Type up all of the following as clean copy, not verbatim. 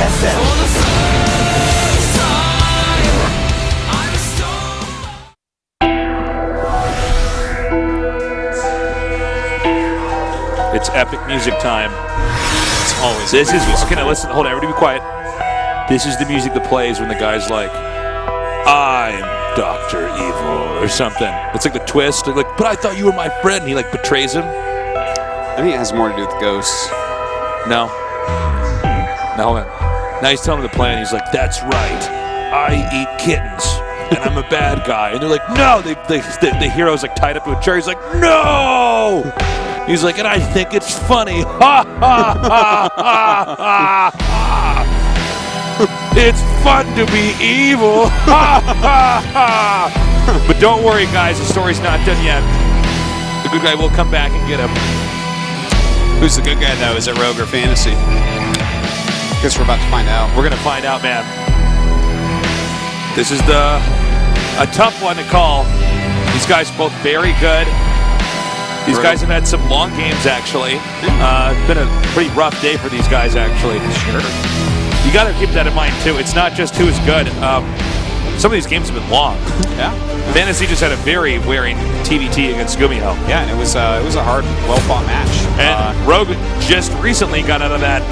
GSL. It's epic music time. It's always. This is. Okay, now listen. Hold on. Everybody be quiet. This is the music that plays when the guy's like, "I'm Dr. Evil" or something. It's like the twist. They're like, "But I thought you were my friend." And he like betrays him. I think it has more to do with ghosts. No. No, hold on. Now he's telling him the plan. He's like, "That's right. I eat kittens, and I'm a bad guy." And they're like, "No." The hero's like tied up to a chair. He's like, "No." He's like, "And I think it's funny." Ha ha ha ha ha ha. It's fun to be evil. Ha ha ha. But don't worry, guys. The story's not done yet. The good guy will come back and get him. Who's the good guy, though? Is it Rogue or Fantasy? Guess we're about to find out. We're going to find out, man. This is a tough one to call. These guys are both very good. These guys have had some long games, actually. It's been a pretty rough day for these guys, actually. Sure. You got to keep that in mind, too. It's not just who is good. Some of these games have been long. Yeah. Fantasy just had a very wearing TVT against Gumio. Yeah, and it was a hard, well-fought match. And Rogue just recently got out of that,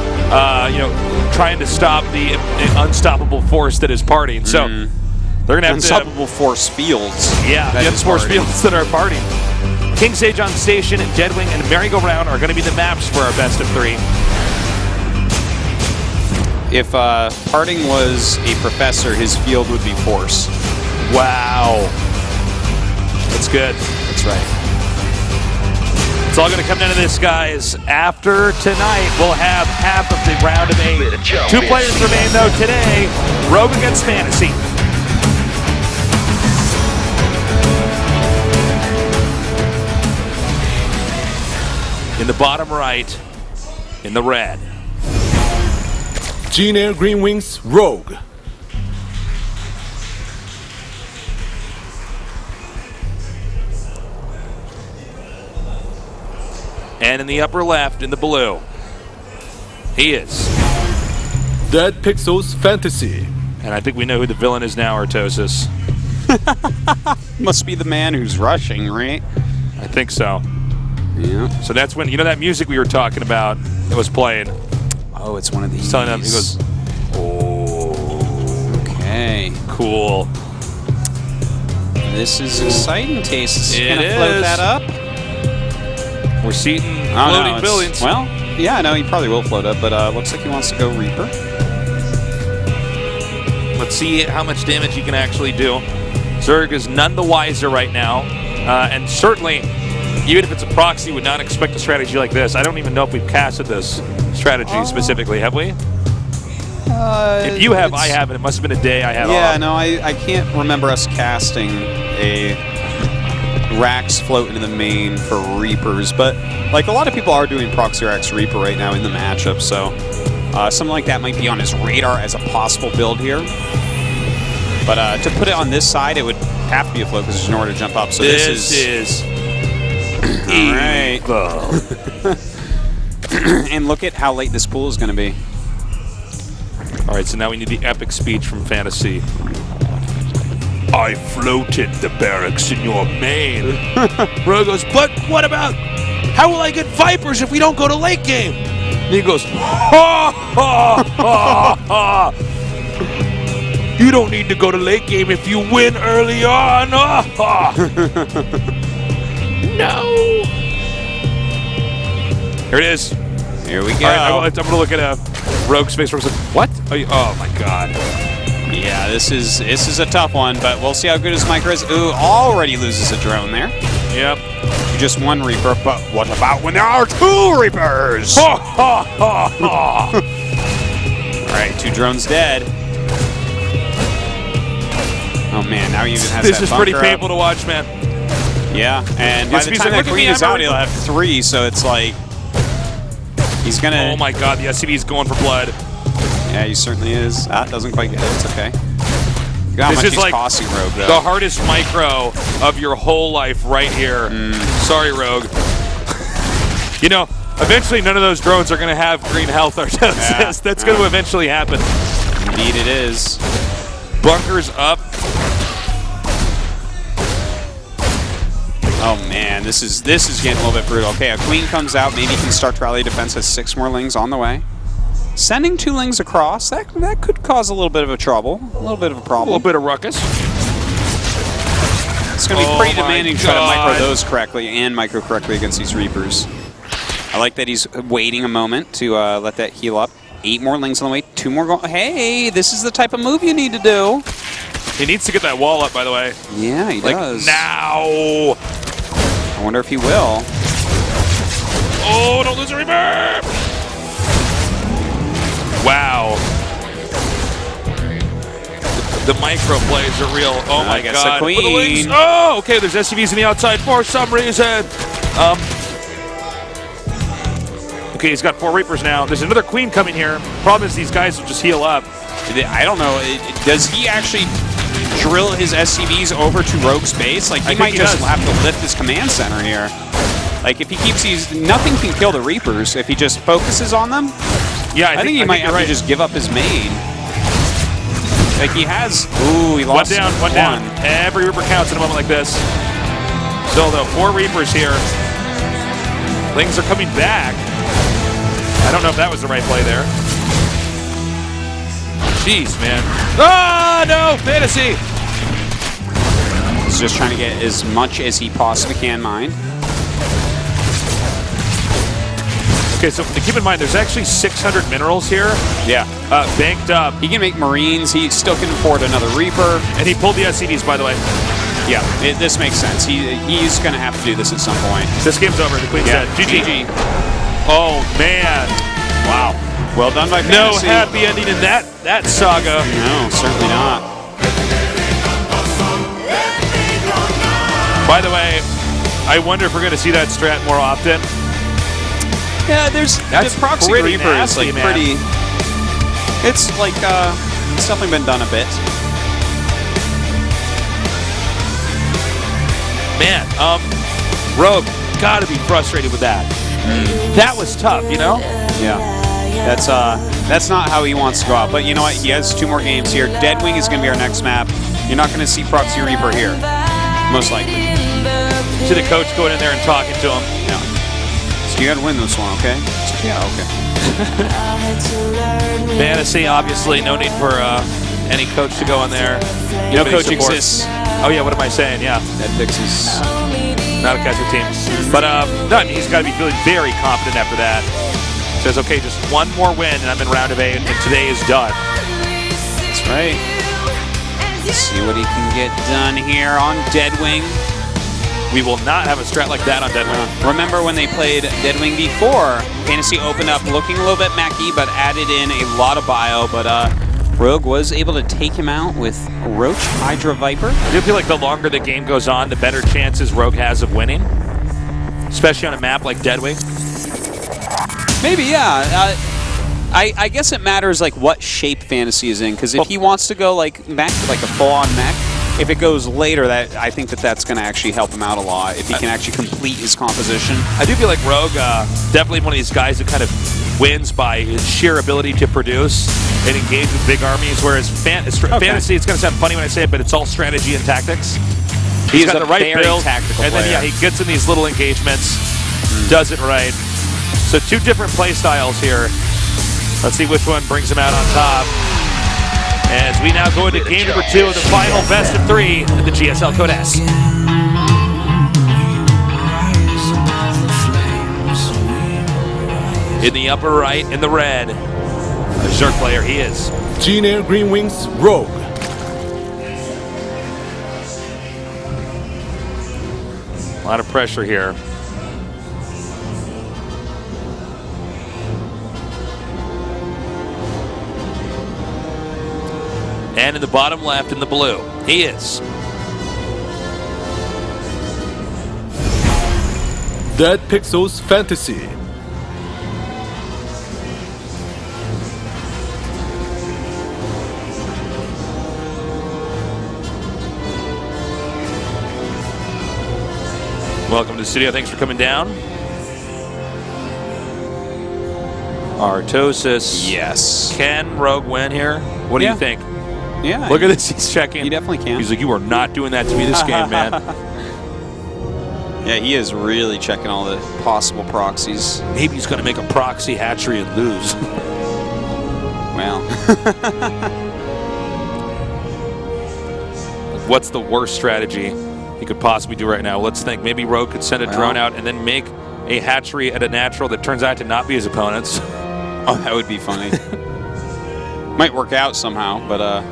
trying to stop the unstoppable force that is partying. So they're going to have unstoppable force fields. Yeah, the force fields that are partying. King Sage on Station, Deadwing, and Merry-Go-Round are going to be the maps for our best of 3. If parting was a professor, his field would be force. Wow. That's good. That's right. It's all going to come down to this, guys. After tonight, we'll have half of the round of 8. 2 players remain, though, today. Rogue against Fantasy. In the bottom right, in the red. Gene Air Green Wings, Rogue. And in the upper left, in the blue, he is Dead Pixels Fantasy. And I think we know who the villain is now, Artosis. Must be the man who's rushing, right? I think so. Yeah. So that's when, that music we were talking about that was playing. Oh, it's one of these. He's telling him, he goes, "Oh, okay. Cool. This is exciting, Taste. Is It gonna float is. that up? We're seeing Oh, floating no, buildings." Well, yeah, no, he probably will float up, but looks like he wants to go Reaper. Let's see how much damage he can actually do. Zerg is none the wiser right now, and certainly, even if it's a proxy, would not expect a strategy like this. I don't even know if we've casted this strategy specifically, have we? If you have, I haven't. It must have been a day I had off. Yeah, no, I can't remember us casting a Rax float into the main for Reapers, but like a lot of people are doing Proxy Rax Reaper right now in the matchup, so something like that might be on his radar as a possible build here. But to put it on this side, it would have to be a float because there's nowhere to jump up. So this is all right. And look at how late this pool is going to be. All right, so now we need the epic speech from Fantasy. "I floated the barracks in your main." Rogue goes, "But what about, how will I get Vipers if we don't go to late game?" And he goes, "Ha, ha, ha, ha. You don't need to go to late game if you win early on." Ha, ha. No. Here it is. Here we go. All right, I'm going to look at Rogue's face. Rogue's like, "What? Oh my God." Yeah, this is a tough one, but we'll see how good his micro is. Ooh, already loses a drone there. Yep. Just one Reaper, but what about when there are 2 Reapers? Ha, ha, ha, ha. All right, 2 drones dead. Oh man, now he even has This that is pretty bunker up. painful to watch, man. Yeah, and by Yes, the he's time like, that "Look at me, queen is I'm a out, he'll have 3, so it's like he's gonna. Oh my God, the SCV's going for blood. Yeah, he certainly is. Doesn't quite get it. It's okay. Look how This much is he's like costing Rogue, though. the hardest micro of your whole life right here. Sorry, Rogue. Eventually, none of those drones are going to have green health or Yeah. That's going to eventually happen. Indeed it is. Bunkers up. Oh man, this is getting a little bit brutal. Okay, a queen comes out. Maybe he can start to rally defense. Has 6 more lings on the way. Sending 2 lings across, that could cause a little bit of a trouble. A little bit of a A problem. little bit of ruckus. It's going to be Oh pretty my demanding to try to God. micro those correctly and micro correctly against these Reapers. I like that he's waiting a moment to let that heal up. 8 more lings on the way. 2 more going. Hey, this is the type of move you need to do. He needs to get that wall up, by the way. Yeah, he Like, does. now. I wonder if he will. Oh, don't lose a Reaper. Wow. The micro plays are real. Oh my I guess God. the For the lings. queen. Oh, okay. There's SCVs on the outside for some reason. Okay, he's got 4 Reapers now. There's another queen coming here. Problem is these guys will just heal up. I don't know. Does he actually drill his SCVs over to Rogue's base? Like, I he think might he just does. have to lift his command center here. Like, if he keeps these, nothing can kill the Reapers if he just focuses on them. Yeah, I think he might have to just give up his main. Like, he has... Ooh, he lost one down. Every Reaper counts in a moment like this. Still, though, 4 Reapers here. Lings are coming back. I don't know if that was the right play there. Jeez, man. Oh, no! Fantasy! He's just trying to get as much as he possibly can mine. Okay, so keep in mind, there's actually 600 minerals here Yeah. banked up. He can make Marines. He still can afford another Reaper. And he pulled the SCVs, by the way. Yeah, this makes sense. He's going to have to do this at some point. This game's over. The Queen's Yeah, dead. GG. Oh, man. Wow. Well done by No Fantasy. happy ending in that saga. No, certainly not. By the way, I wonder if we're going to see that strat more often. Yeah, That's the proxy pretty Reaper is nasty, like man. pretty. It's like it's definitely been done a bit. Man, Rogue, gotta be frustrated with that. That was tough, you know? Yeah, that's not how he wants to go out. But you know what? He has 2 more games here. Deadwing is going to be our next map. You're not going to see proxy Reaper here, most likely. See the coach going in there and talking to him. Yeah. So you got to win this one, okay? Yeah, okay. Fantasy, obviously, no need for any coach to go in there. No Give any coach support. exists. Oh yeah, what am I saying? Yeah, That fixes. not a catcher team. But no, I mean, he's got to be feeling very confident after that. Says, okay, just 1 more win, and I'm in round of 8, and today is done. That's right. Let's see what he can get done here on Deadwing. We will not have a strat like that on Deadwing. Remember when they played Deadwing before, Fantasy opened up looking a little bit mechie, but added in a lot of bio, but Rogue was able to take him out with Roach Hydra Viper. I do feel like the longer the game goes on, the better chances Rogue has of winning, especially on a map like Deadwing. Maybe, yeah. I guess it matters like what shape Fantasy is in, because if he wants to go like mech, like a full-on mech, if it goes later, that I think that's going to actually help him out a lot if he can actually complete his composition. I do feel like Rogue, definitely one of these guys who kind of wins by his sheer ability to produce and engage with big armies, whereas Fantasy, it's going to sound funny when I say it, but it's all strategy and tactics. He's got a the right very build, tactical and then player. he gets in these little engagements, does it right. So 2 different play styles here. Let's see which one brings him out on top. As we now go into game number 2 of the final best of 3 in the GSL Code S. In the upper right, in the red, a Zerg player he is. Gene Air Green Wings Rogue. A lot of pressure here. And in the bottom left in the blue, he is. Dead Pixels Fantasy. Welcome to the studio. Thanks for coming down. Artosis. Yes. Can Rogue win here? What do you think? Yeah. Look at this. He's checking. He definitely can. He's like, you are not doing that to me this game, man. Yeah, he is really checking all the possible proxies. Maybe he's going to make a proxy hatchery and lose. Well. What's the worst strategy he could possibly do right now? Let's think. Maybe Rogue could send a drone out and then make a hatchery at a natural that turns out to not be his opponent's. Oh, that would be funny. Might work out somehow, but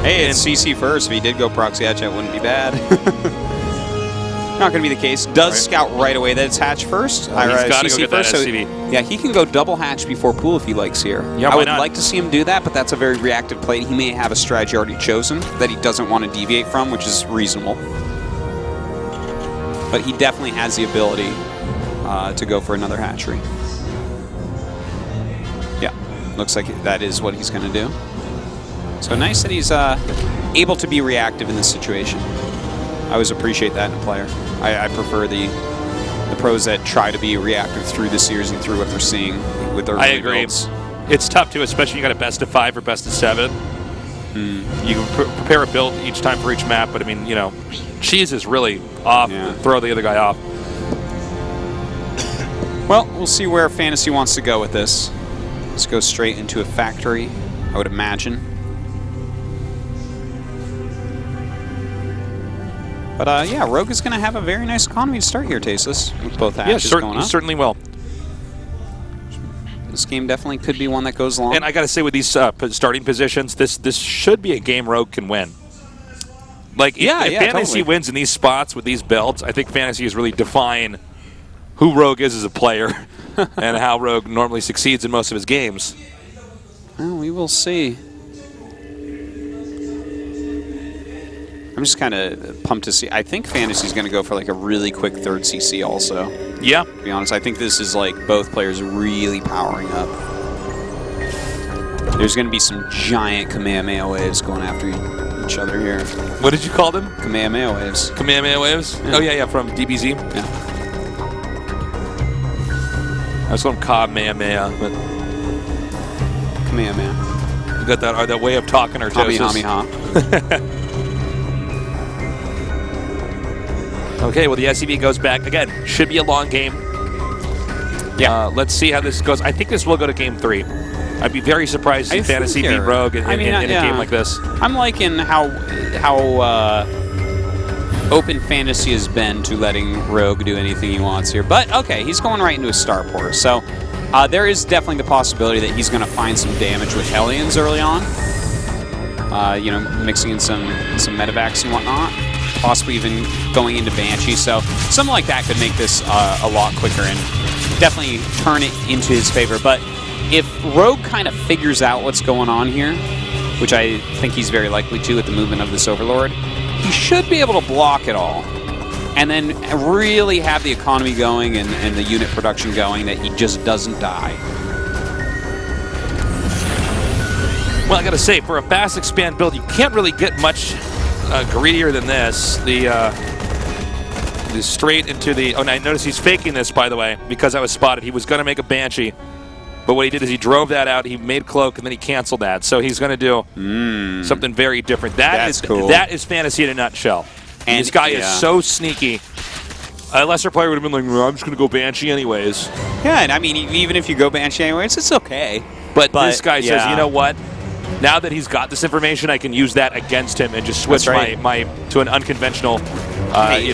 hey, it's CC first. If he did go proxy hatch, that wouldn't be bad. Not going to be the case. Does scout right away that it's hatch first. He's got to go get that SCV. Yeah, he can go double hatch before pool if he likes here. Yeah, I would not? like to see him do that, but that's a very reactive play. He may have a strategy already chosen that he doesn't want to deviate from, which is reasonable. But he definitely has the ability to go for another hatchery. Yeah, looks like that is what he's going to do. So nice that he's able to be reactive in this situation. I always appreciate that in a player. I prefer the pros that try to be reactive through the series and through what they're seeing with their I agree. builds. It's tough too, especially you got a best of 5 or best of 7. You can prepare a build each time for each map, but I mean, you know, cheese is really off. Yeah. Throw the other guy off. Well, we'll see where FanTaSy wants to go with this. Let's go straight into a factory, I would imagine. But yeah, Rogue is going to have a very nice economy to start here, Tasteless, with both hatches going up. Certainly will. This game definitely could be one that goes long. And I got to say, with these starting positions, this should be a game Rogue can win. Like, if FanTaSy totally wins in these spots with these belts, I think FanTaSy is really define who Rogue is as a player and how Rogue normally succeeds in most of his games. Well, we will see. I'm just kind of pumped to see. I think FanTaSy's going to go for like a really quick third CC also. Yeah. To be honest, I think this is like both players really powering up. There's going to be some giant Kamehameha waves going after each other here. What did you call them? Kamehameha waves. Kamehameha waves? Yeah. Oh, yeah, from DBZ. Yeah. I was calling Kamehameha, but Kamehameha. you got that way of talking or Kamehameha. Okay, well, the SCV goes back. Again, should be a long game. Yeah. Let's see how this goes. I think this will go to game 3. I'd be very surprised if FanTaSy beat Rogue in a game like this. I'm liking how open FanTaSy has been to letting Rogue do anything he wants here. But, okay, he's going right into a starport. So there is definitely the possibility that he's going to find some damage with Hellions early on. You know, mixing in some medevacs and whatnot. Possibly even going into Banshee. So something like that could make this a lot quicker and definitely turn it into his favor. But if Rogue kind of figures out what's going on here, which I think he's very likely to with the movement of this Overlord, he should be able to block it all and then really have the economy going and the unit production going that he just doesn't die. Well, I got to say, for a fast expand build, you can't really get much greedier than this. The straight into the... Oh, and I noticed he's faking this, by the way, because I was spotted. He was going to make a Banshee, but what he did is he drove that out, he made Cloak, and then he canceled that. So he's going to do something very different. That's cool. That is FanTaSy in a nutshell. And this guy is so sneaky. A lesser player would have been like, I'm just going to go Banshee anyways. Yeah, and I mean, even if you go Banshee anyways, it's okay. But this guy says, you know what? Now that he's got this information, I can use that against him and just switch my to an unconventional, hey,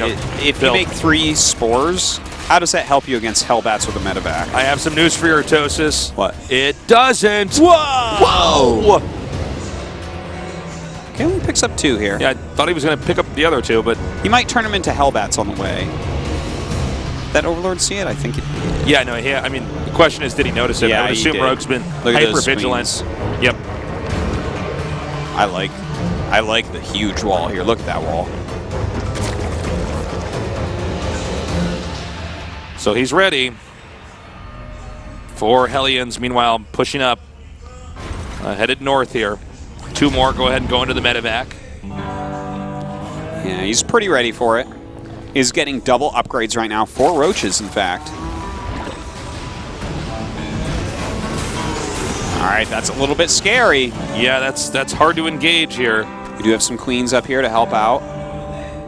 if build. you make 3 spores, how does that help you against Hellbats with a medevac? I have some news for you, Artosis. What? It doesn't. Whoa! Whoa! Okay, only picks up 2 here. Yeah, I thought he was going to pick up the other 2, but he might turn them into Hellbats on the way. That Overlord see it? I think it... Yeah, no, I mean, the question is, did he notice it? Yeah, I would assume Rogue's been hyper-vigilant. Yep. I like the huge wall here. Look at that wall. So he's ready for Hellions. Meanwhile, pushing up, headed north here. 2 more go ahead and go into the medevac. Yeah, he's pretty ready for it. He's getting double upgrades right now. 4 roaches, in fact. All right, that's a little bit scary. Yeah, that's hard to engage here. We do have some queens up here to help out.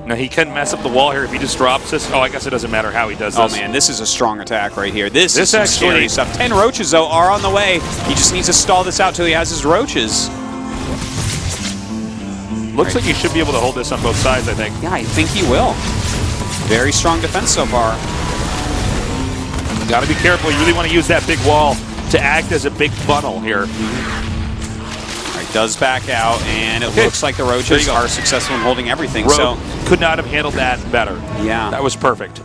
Now, he can mess up the wall here if he just drops this. Oh, I guess it doesn't matter how he does this. Oh, man, this is a strong attack right here. This is some actually scary stuff. 10 roaches, though, are on the way. He just needs to stall this out till he has his roaches. Looks like he should be able to hold this on both sides, I think. Yeah, I think he will. Very strong defense so far. Got to be careful. You really want to use that big wall to act as a big funnel here. All right, does back out, and it looks like the roaches are successful in holding everything. Rogue could not have handled that better. Yeah. That was perfect.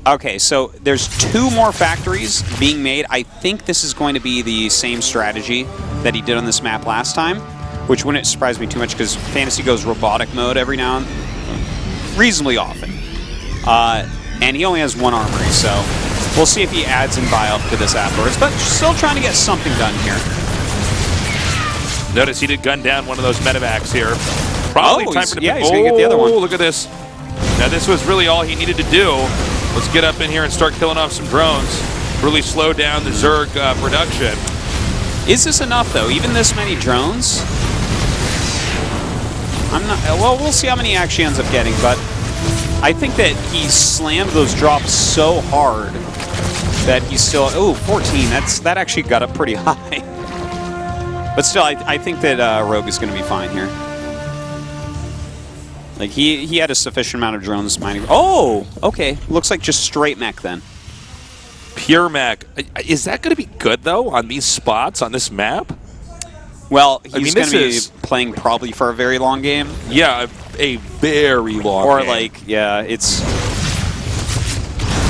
Okay, so there's 2 more factories being made. I think this is going to be the same strategy that he did on this map last time, which wouldn't surprise me too much because FanTaSy goes robotic mode every now and reasonably often. And he only has 1 armory, so we'll see if he adds in buy-up to this afterwards, but still trying to get something done here. Notice he did gun down one of those medevacs here. Probably time for him to he's going to get the other one. Look at this. Now, this was really all he needed to do. Let's get up in here and start killing off some drones. Really slow down the Zerg production. Is this enough, though? Even this many drones? I'm not. Well, we'll see how many he actually ends up getting, but I think that he slammed those drops so hard that he's still. Oh, 14. That actually got up pretty high. But still, I think that Rogue is going to be fine here. Like he had a sufficient amount of drones mining. Oh, okay. Looks like just straight mech then. Pure mech. Is that going to be good though on these spots on this map? Well, he's going to be is playing probably for a very long game. Yeah, a very long or game. like, yeah, it's...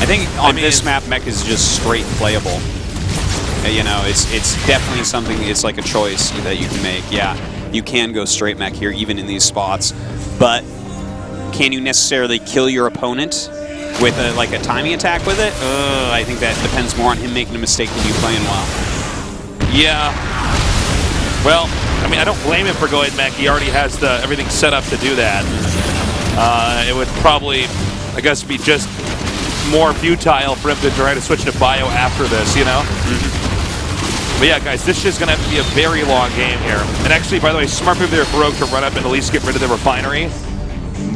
I think on this map, mech is just straight playable. You know, it's definitely something, it's like a choice that you can make. Yeah, you can go straight mech here, even in these spots. But can you necessarily kill your opponent with like a timing attack with it? I think that depends more on him making a mistake than you playing well. Yeah. Well, I mean, I don't blame him for going mech. He already has everything set up to do that. It would probably, I guess, be just more futile for him to try to switch to bio after this, you know? But yeah, guys, this is going to have to be a very long game here. And actually, by the way, smart move there for Rogue to run up and at least get rid of the refinery.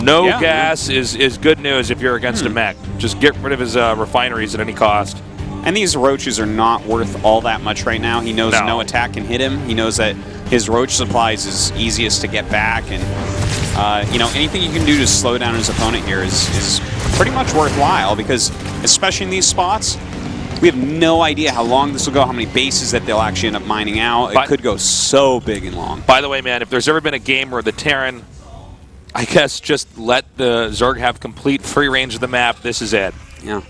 No gas is good news if you're against a mech. Just get rid of his refineries at any cost. And these roaches are not worth all that much right now. He knows no attack can hit him. He knows that his roach supplies is easiest to get back. And, you know, anything you can do to slow down his opponent here is pretty much worthwhile because, especially in these spots, we have no idea how long this will go, how many bases that they'll actually end up mining out. It could go so big and long. By the way, man, if there's ever been a game where the Terran, I guess, just let the Zerg have complete free range of the map, this is it. Yeah.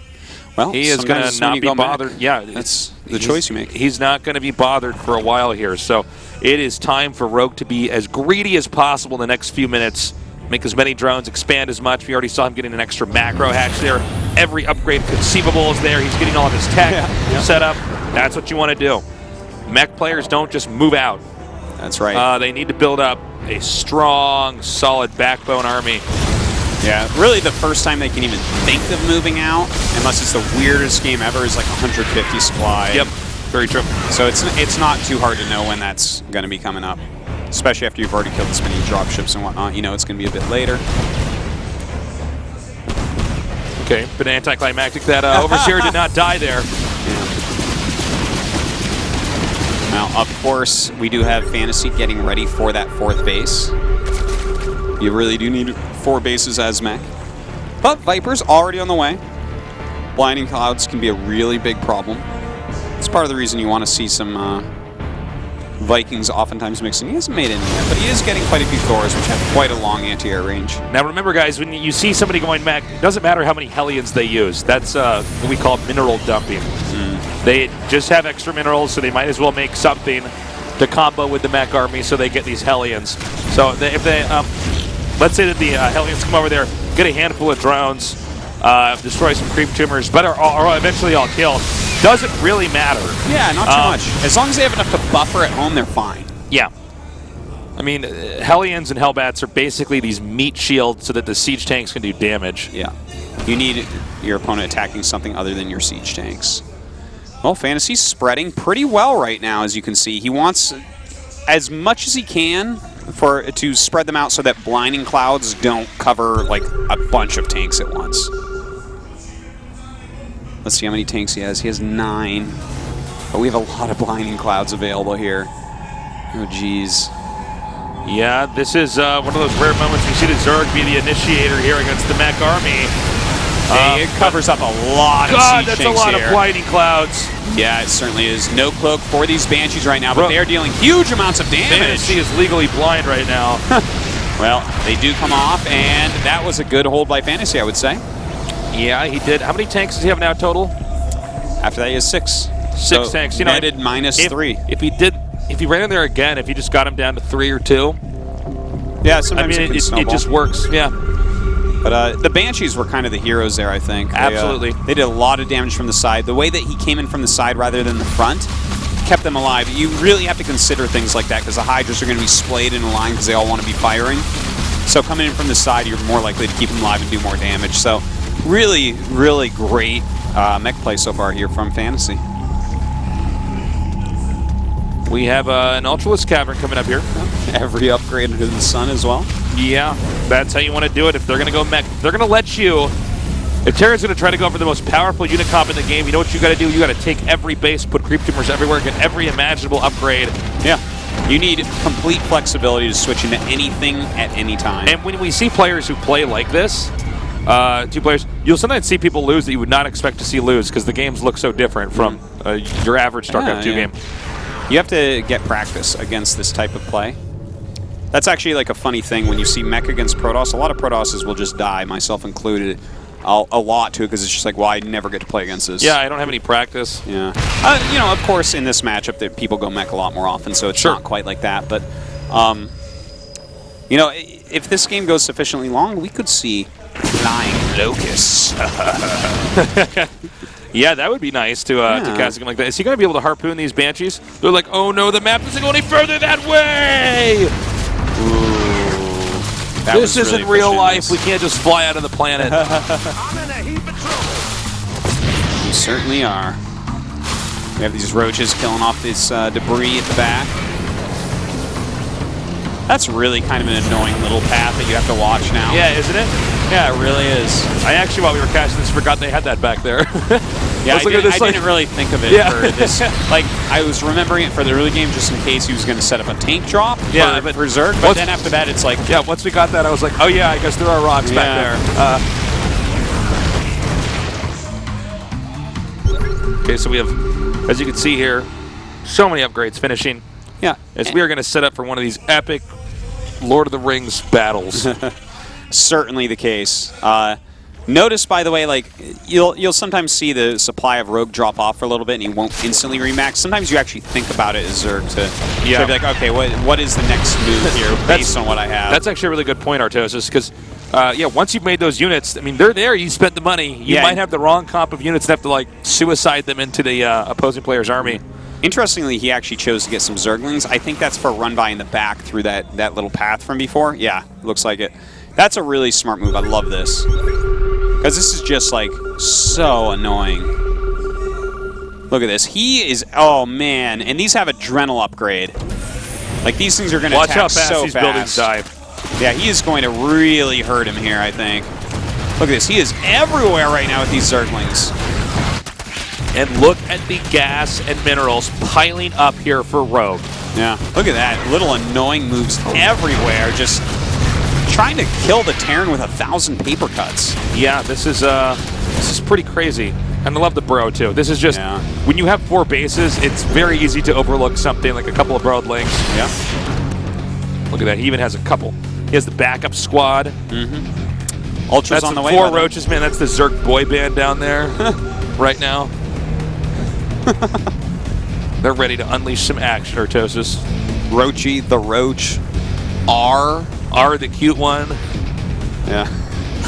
Well, he is going to not be bothered. Yeah, that's the choice you make. He's not going to be bothered for a while here. So it is time for Rogue to be as greedy as possible in the next few minutes. Make as many drones, expand as much. We already saw him getting an extra macro hatch there. Every upgrade conceivable is there. He's getting all of his tech set up. That's what you want to do. Mech players don't just move out. That's right. They need to build up a strong, solid backbone army. Yeah, really the first time they can even think of moving out, unless it's the weirdest game ever, is like 150 supply. Yep, very true. So it's not too hard to know when that's going to be coming up, especially after you've already killed this many dropships and whatnot. You know it's going to be a bit later. Okay, bit anticlimactic that Overseer did not die there. Yeah. Now, of course, we do have FanTaSy getting ready for that 4th base. You really do need 4 bases as mech. But Viper's already on the way. Blinding clouds can be a really big problem. It's part of the reason you want to see some Vikings oftentimes mixing. He hasn't made any yet, but he is getting quite a few Thors, which have quite a long anti-air range. Now remember, guys, when you see somebody going mech, it doesn't matter how many Hellions they use. That's what we call mineral dumping. They just have extra minerals, so they might as well make something to combo with the mech army so they get these Hellions. So if they, let's say that the Hellions come over there, get a handful of drones, destroy some creep tumors, but are eventually all killed. Doesn't really matter. Yeah, not too much. As long as they have enough to buffer at home, they're fine. Yeah. I mean, Hellions and Hellbats are basically these meat shields so that the siege tanks can do damage. Yeah. You need your opponent attacking something other than your siege tanks. Well, FanTaSy's spreading pretty well right now, as you can see. He wants as much as he can to spread them out so that blinding clouds don't cover like a bunch of tanks at once. Let's see how many tanks he has. He has 9. But we have a lot of blinding clouds available here. Oh, geez. Yeah, this is one of those rare moments you see the Zerg be the initiator here against the mech army. It covers up a lot of God, siege that's a tanks lot here. of blinding clouds. Yeah, it certainly is. No cloak for these Banshees right now, but they are dealing huge amounts of damage. FanTaSy is legally blind right now. Well, they do come off, and that was a good hold by FanTaSy, I would say. Yeah, he did. How many tanks does he have now total? After that, he has 6. 6 tanks. You know, netted -3. If he ran in there again, if you just got him down to 3 or 2. Yeah, sometimes I mean, it just works. Yeah. But the Banshees were kind of the heroes there, I think. Absolutely. They did a lot of damage from the side. The way that he came in from the side rather than the front kept them alive. You really have to consider things like that because the Hydras are going to be splayed in a line because they all want to be firing. So coming in from the side, you're more likely to keep them alive and do more damage. So really, really great mech play so far here from FanTaSy. We have an Ultralisk Cavern coming up here. Every upgrade under the sun as well. Yeah, that's how you want to do it. If they're going to go mech, they're going to let you. If Terran's going to try to go for the most powerful unit comp in the game, you know what you got to do? You got to take every base, put creep tumors everywhere, get every imaginable upgrade. Yeah. You need complete flexibility to switch into anything at any time. And when we see players who play like this, 2 players, you'll sometimes see people lose that you would not expect to see lose because the games look so different from your average StarCraft II game. You have to get practice against this type of play. That's actually like a funny thing when you see mech against Protoss. A lot of Protosses will just die, myself included, a lot too, because it's just like, well, I never get to play against this. Yeah, I don't have any practice. Yeah. You know, of course, in this matchup, that people go mech a lot more often, so it's not quite like that. But, you know, if this game goes sufficiently long, we could see flying locusts. Yeah, that would be nice to cast a game like that. Is he going to be able to harpoon these Banshees? They're like, oh no, the map doesn't go any further that way! Ooh, this isn't really real life. We can't just fly out of the planet. We certainly are. We have these roaches killing off this debris at the back. That's really kind of an annoying little path that you have to watch now. Yeah, isn't it? Yeah, it really is. I actually, while we were casting this, forgot they had that back there. Yeah, I didn't really think of it for this. Like, I was remembering it for the early game just in case he was going to set up a tank drop for Zerg, but then after that, it's like... Yeah, once we got that, I was like, oh yeah, I guess there are rocks back there. Okay, so we have, as you can see here, so many upgrades finishing. Yeah. As we are going to set up for one of these epic Lord of the Rings battles. Certainly the case. Notice, by the way, like you'll sometimes see the supply of Rogue drop off for a little bit, and he won't instantly remax. Sometimes you actually think about it as Zerg to be like, okay, what is the next move here based on what I have? That's actually a really good point, Artosis, because yeah, once you've made those units, I mean, they're there. You spent the money. You might have the wrong comp of units and have to like suicide them into the opposing player's army. Interestingly, he actually chose to get some Zerglings. I think that's for run by in the back through that little path from before. Yeah, looks like it. That's a really smart move. I love this. Because this is just, like, so annoying. Look at this. He is... Oh, man. And these have Adrenal upgrade. Like, these things are going to attack so fast. Watch how fast these buildings dive. Yeah, he is going to really hurt him here, I think. Look at this. He is everywhere right now with these Zerglings. And look at the gas and minerals piling up here for Rogue. Yeah, look at that. Little annoying moves everywhere. Just trying to kill the Terran with 1,000 paper cuts. Yeah, this is pretty crazy. And I love the Bro, too. This is just, when you have 4 bases, it's very easy to overlook something like a couple of Broad Links. Yeah. Look at that. He even has a couple. He has the backup squad. Ultra's that's on the way. 4 roaches, man. That's the Zerg boy band down there right now. They're ready to unleash some action, Artosis. Roachy, the Roach. R the cute one. Yeah.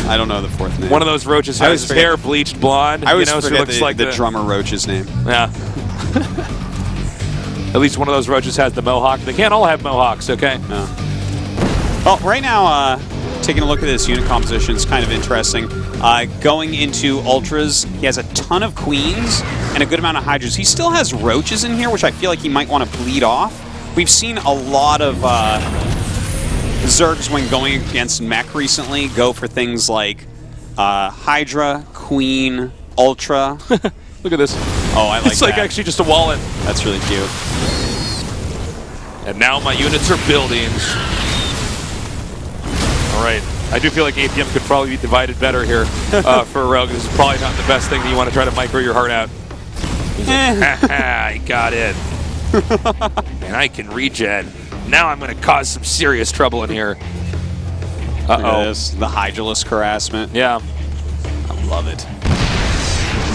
I don't know the 4th name. One of those roaches has his hair bleached blonde. I always so forget looks like the drummer Roach's name. Yeah. At least one of those roaches has the mohawk. They can't all have mohawks, okay? No. Well, right now, taking a look at this unit composition, it's kind of interesting. Going into Ultras, he has a ton of Queens and a good amount of Hydras. He still has Roaches in here, which I feel like he might want to bleed off. We've seen a lot of Zergs, when going against Mech recently, go for things like Hydra, Queen, Ultra. Look at this. Oh, I like It's like that. actually just a wallet. That's really cute. And now my units are buildings. All right. I do feel like APM could probably be divided better here for Rogue. This is probably not the best thing that you want to try to micro your heart out. I got it. And I can regen. Now I'm going to cause some serious trouble in here. Uh-oh. The Hydralisk harassment. Yeah. I love it.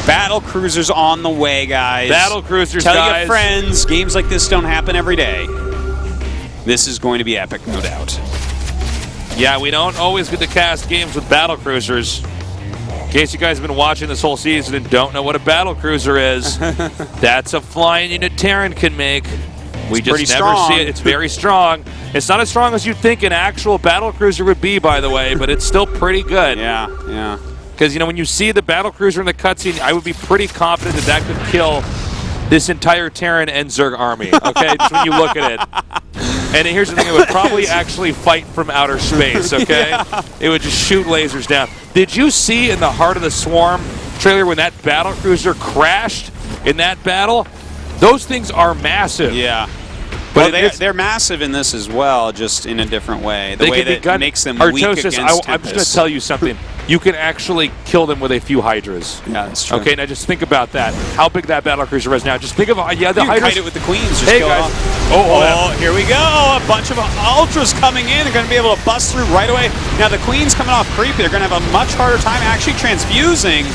Battle cruisers on the way, guys. Battle cruisers, Tell guys. your friends, games like this don't happen every day. This is going to be epic, no doubt. Yeah, we don't always get to cast games with battle cruisers. In case you guys have been watching this whole season and don't know what a battle cruiser is, that's a flying unit Terran can make. We just never strong. see it. It's very strong. It's not as strong as you'd think an actual battle cruiser would be, by the way, but it's still pretty good. Yeah, yeah. Because, you know, when you see the battle cruiser in the cutscene, I would be pretty confident that that could kill this entire Terran and Zerg army, okay? Just when you look at it. And here's the thing, it would probably actually fight from outer space, okay? Yeah. It would just shoot lasers down. Did you see in the Heart of the Swarm trailer when that battle cruiser crashed in that battle? Those things are massive. Yeah. But well, they're massive in this as well, just in a different way. The way that makes them weak against Tempest. I'm just going to tell you something. You can actually kill them with a few Hydras. Yeah, that's true. Okay, now just think about that. How big that battle cruiser is now. Just think of the you Hydras. can kite it with the Queens. Just Hey kill guys. off. Oh, Here we go. A bunch of Ultras coming in. They're going to be able to bust through right away. Now the Queens coming off creepy. They're going to have a much harder time actually transfusing.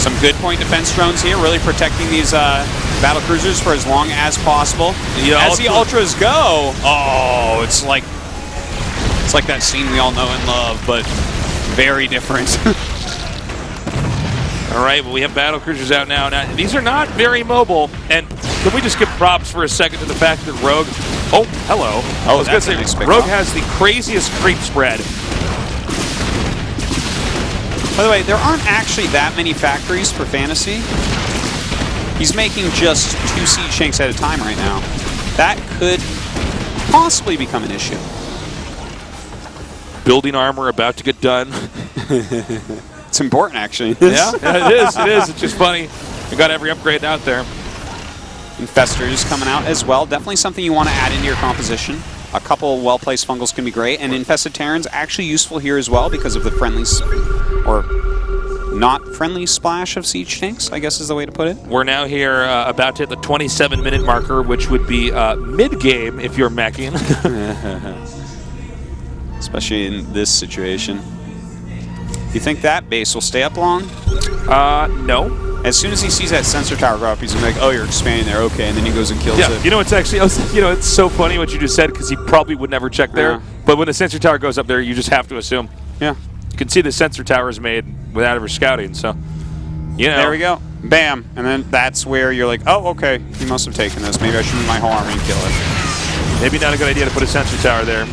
Some good point defense drones here, really protecting these battle cruisers for as long as possible. As the Ultras go, oh, it's like that scene we all know and love, but very different. All right, well, we have battle cruisers out now. Now, these are not very mobile, and can we just give props for a second to the fact that Rogue... Oh, hello. I was going to say, Rogue has the craziest creep spread. By the way, there aren't actually that many factories for Fantasy. He's making just 2 siege tanks at a time right now. That could possibly become an issue. Building armor about to get done. It's important, actually. Yeah, it is. It is. It's just funny. We got every upgrade out there. Infestors coming out as well. Definitely something you want to add into your composition. A couple well-placed fungals can be great, and infested Terrans actually useful here as well because of the friendly or not friendly splash of siege tanks, I guess is the way to put it. We're now here about to hit the 27-minute marker, which would be mid-game if you're meching. Especially in this situation. Do you think that base will stay up long? No. As soon as he sees that sensor tower go up, he's gonna be like, "Oh, you're expanding there, okay," and then he goes and kills it. You know, it's actually, you know, it's so funny what you just said because he probably would never check there. Yeah. But when the sensor tower goes up there, you just have to assume. Yeah. You can see the sensor tower is made without ever scouting, so you know. There we go. Bam, and then that's where you're like, "Oh, okay, he must have taken this. Maybe I should move my whole army and kill it." Maybe not a good idea to put a sensor tower there.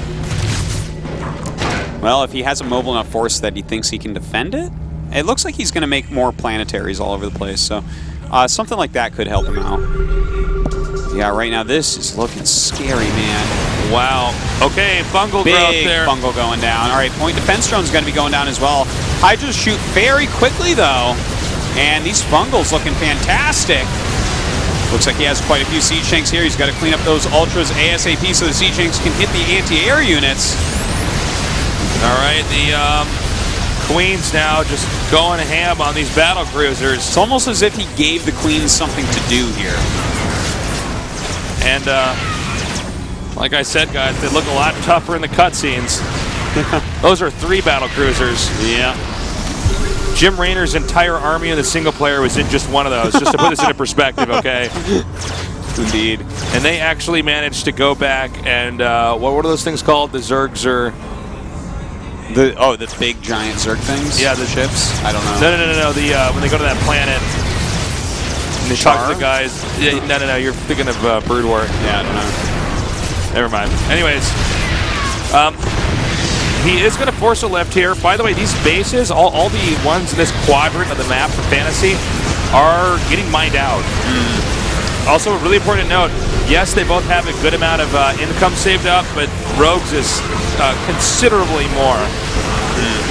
Well, if he has a mobile enough force that he thinks he can defend it, it looks like he's going to make more planetaries all over the place. So something like that could help him out. Yeah, right now this is looking scary, man. Wow. Okay, fungal growth Big there. fungal going down. All right, point defense drone's going to be going down as well. Hydras shoot very quickly, though. And these fungals looking fantastic. Looks like he has quite a few siege tanks here. He's got to clean up those Ultras ASAP so the siege tanks can hit the anti-air units. All right, the Queens now just going ham on these battle cruisers. It's almost as if he gave the Queens something to do here. And like I said, guys, they look a lot tougher in the cutscenes. Those are 3 battle cruisers. Yeah. Jim Raynor's entire army in the single player was in just one of those, just to put this into perspective, okay? Indeed. And they actually managed to go back and, what were those things called? The Zergs or... The big giant Zerg things? Yeah, the ships? I don't know. No. When they go to that planet and they talk to the guys. Yeah, no. You're thinking of Brood War. Yeah, I don't know. Never mind. Anyways, He is going to force a left here. By the way, these bases, all the ones in this quadrant of the map for Fantasy are getting mined out. Also, a really important note, yes, they both have a good amount of income saved up, but Rogue's is considerably more.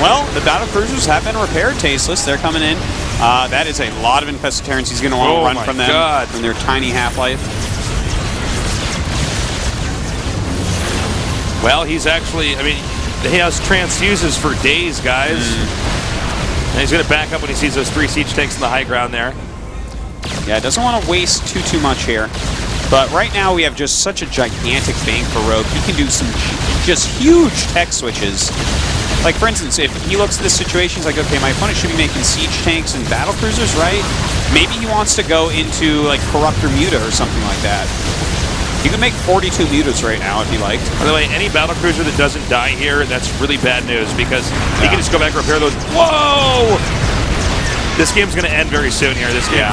Well, the battle cruisers have been repaired, Tasteless. They're coming in. That is a lot of infested Terrans. He's going to want to run from them from their tiny half-life. Well, he's actually, I mean, he has transfuses for days, guys. And he's going to back up when he sees those 3 siege tanks in the high ground there. Yeah, doesn't want to waste too much here. But right now we have just such a gigantic bank for Rogue. He can do some just huge tech switches. Like, for instance, if he looks at this situation, he's like, okay, my opponent should be making siege tanks and battle cruisers, right? Maybe he wants to go into, like, Corruptor Muta or something like that. He could make 42 Mutas right now if he liked. By the way, any battle cruiser that doesn't die here, that's really bad news because he can just go back and repair those. Whoa! This game's going to end very soon here. This game.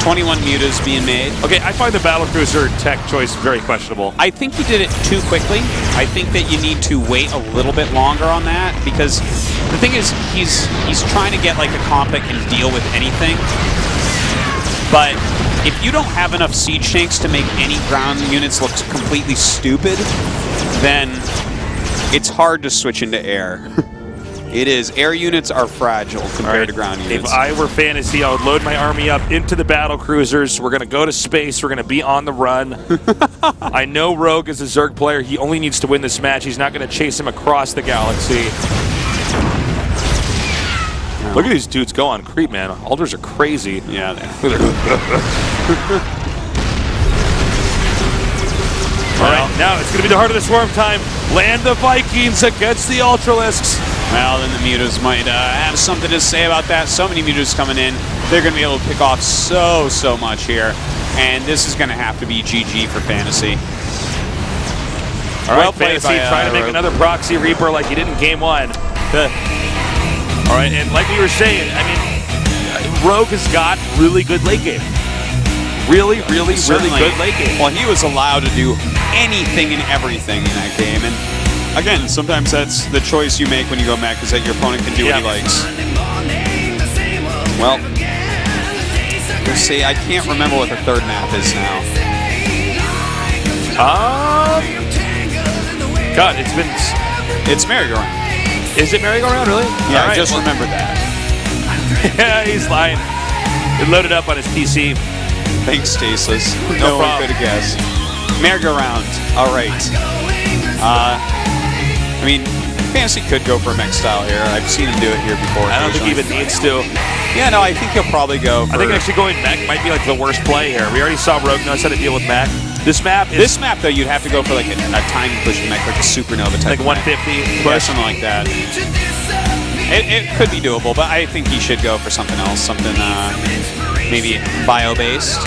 21 Mutas being made. Okay, I find the battle cruiser tech choice very questionable. I think he did it too quickly. I think that you need to wait a little bit longer on that because the thing is, he's trying to get like a comp that can deal with anything. But if you don't have enough siege tanks to make any ground units look completely stupid, then it's hard to switch into air. It is. Air units are fragile compared to ground units. If I were Fantasy, I would load my army up into the battle cruisers. We're going to go to space. We're going to be on the run. I know Rogue is a Zerg player. He only needs to win this match. He's not going to chase him across the galaxy. No. Look at these dudes go on creep, man. Alders are crazy. Yeah, All right, now it's going to be the heart of the swarm time. Land the Vikings against the Ultralisks. Well, then the Mutas might have something to say about that. So many Mutas coming in. They're going to be able to pick off so much here. And this is going to have to be GG for Fantasy. All right, Fantasy trying to make another proxy Reaper like he did in game 1. All right, and like we were saying, I mean, Rogue has got really good late game. Really good late game. Well, he was allowed to do anything and everything in that game. And again, sometimes that's the choice you make when you go mech, is that your opponent can do what he likes. Well, let's see, I can't remember what the third map is now. God, it's merry-go-round. Is it merry-go-round, really? Yeah, I just remembered that. Yeah, he's lying. It loaded up on his PC. Thanks, Stasis. No one could have guessed. Merry-go-round. All right. I mean, Fantasy could go for a mech style here. I've seen him do it here before. I don't think he even needs to. Yeah, no, I think he'll probably go for... I think actually going mech might be like the worst play here. We already saw Rogue knows how to deal with mech. This map, though, you'd have to go for like a time push mech, like a supernova type. Like 150 push, something like that. It could be doable, but I think he should go for something else, something maybe bio-based.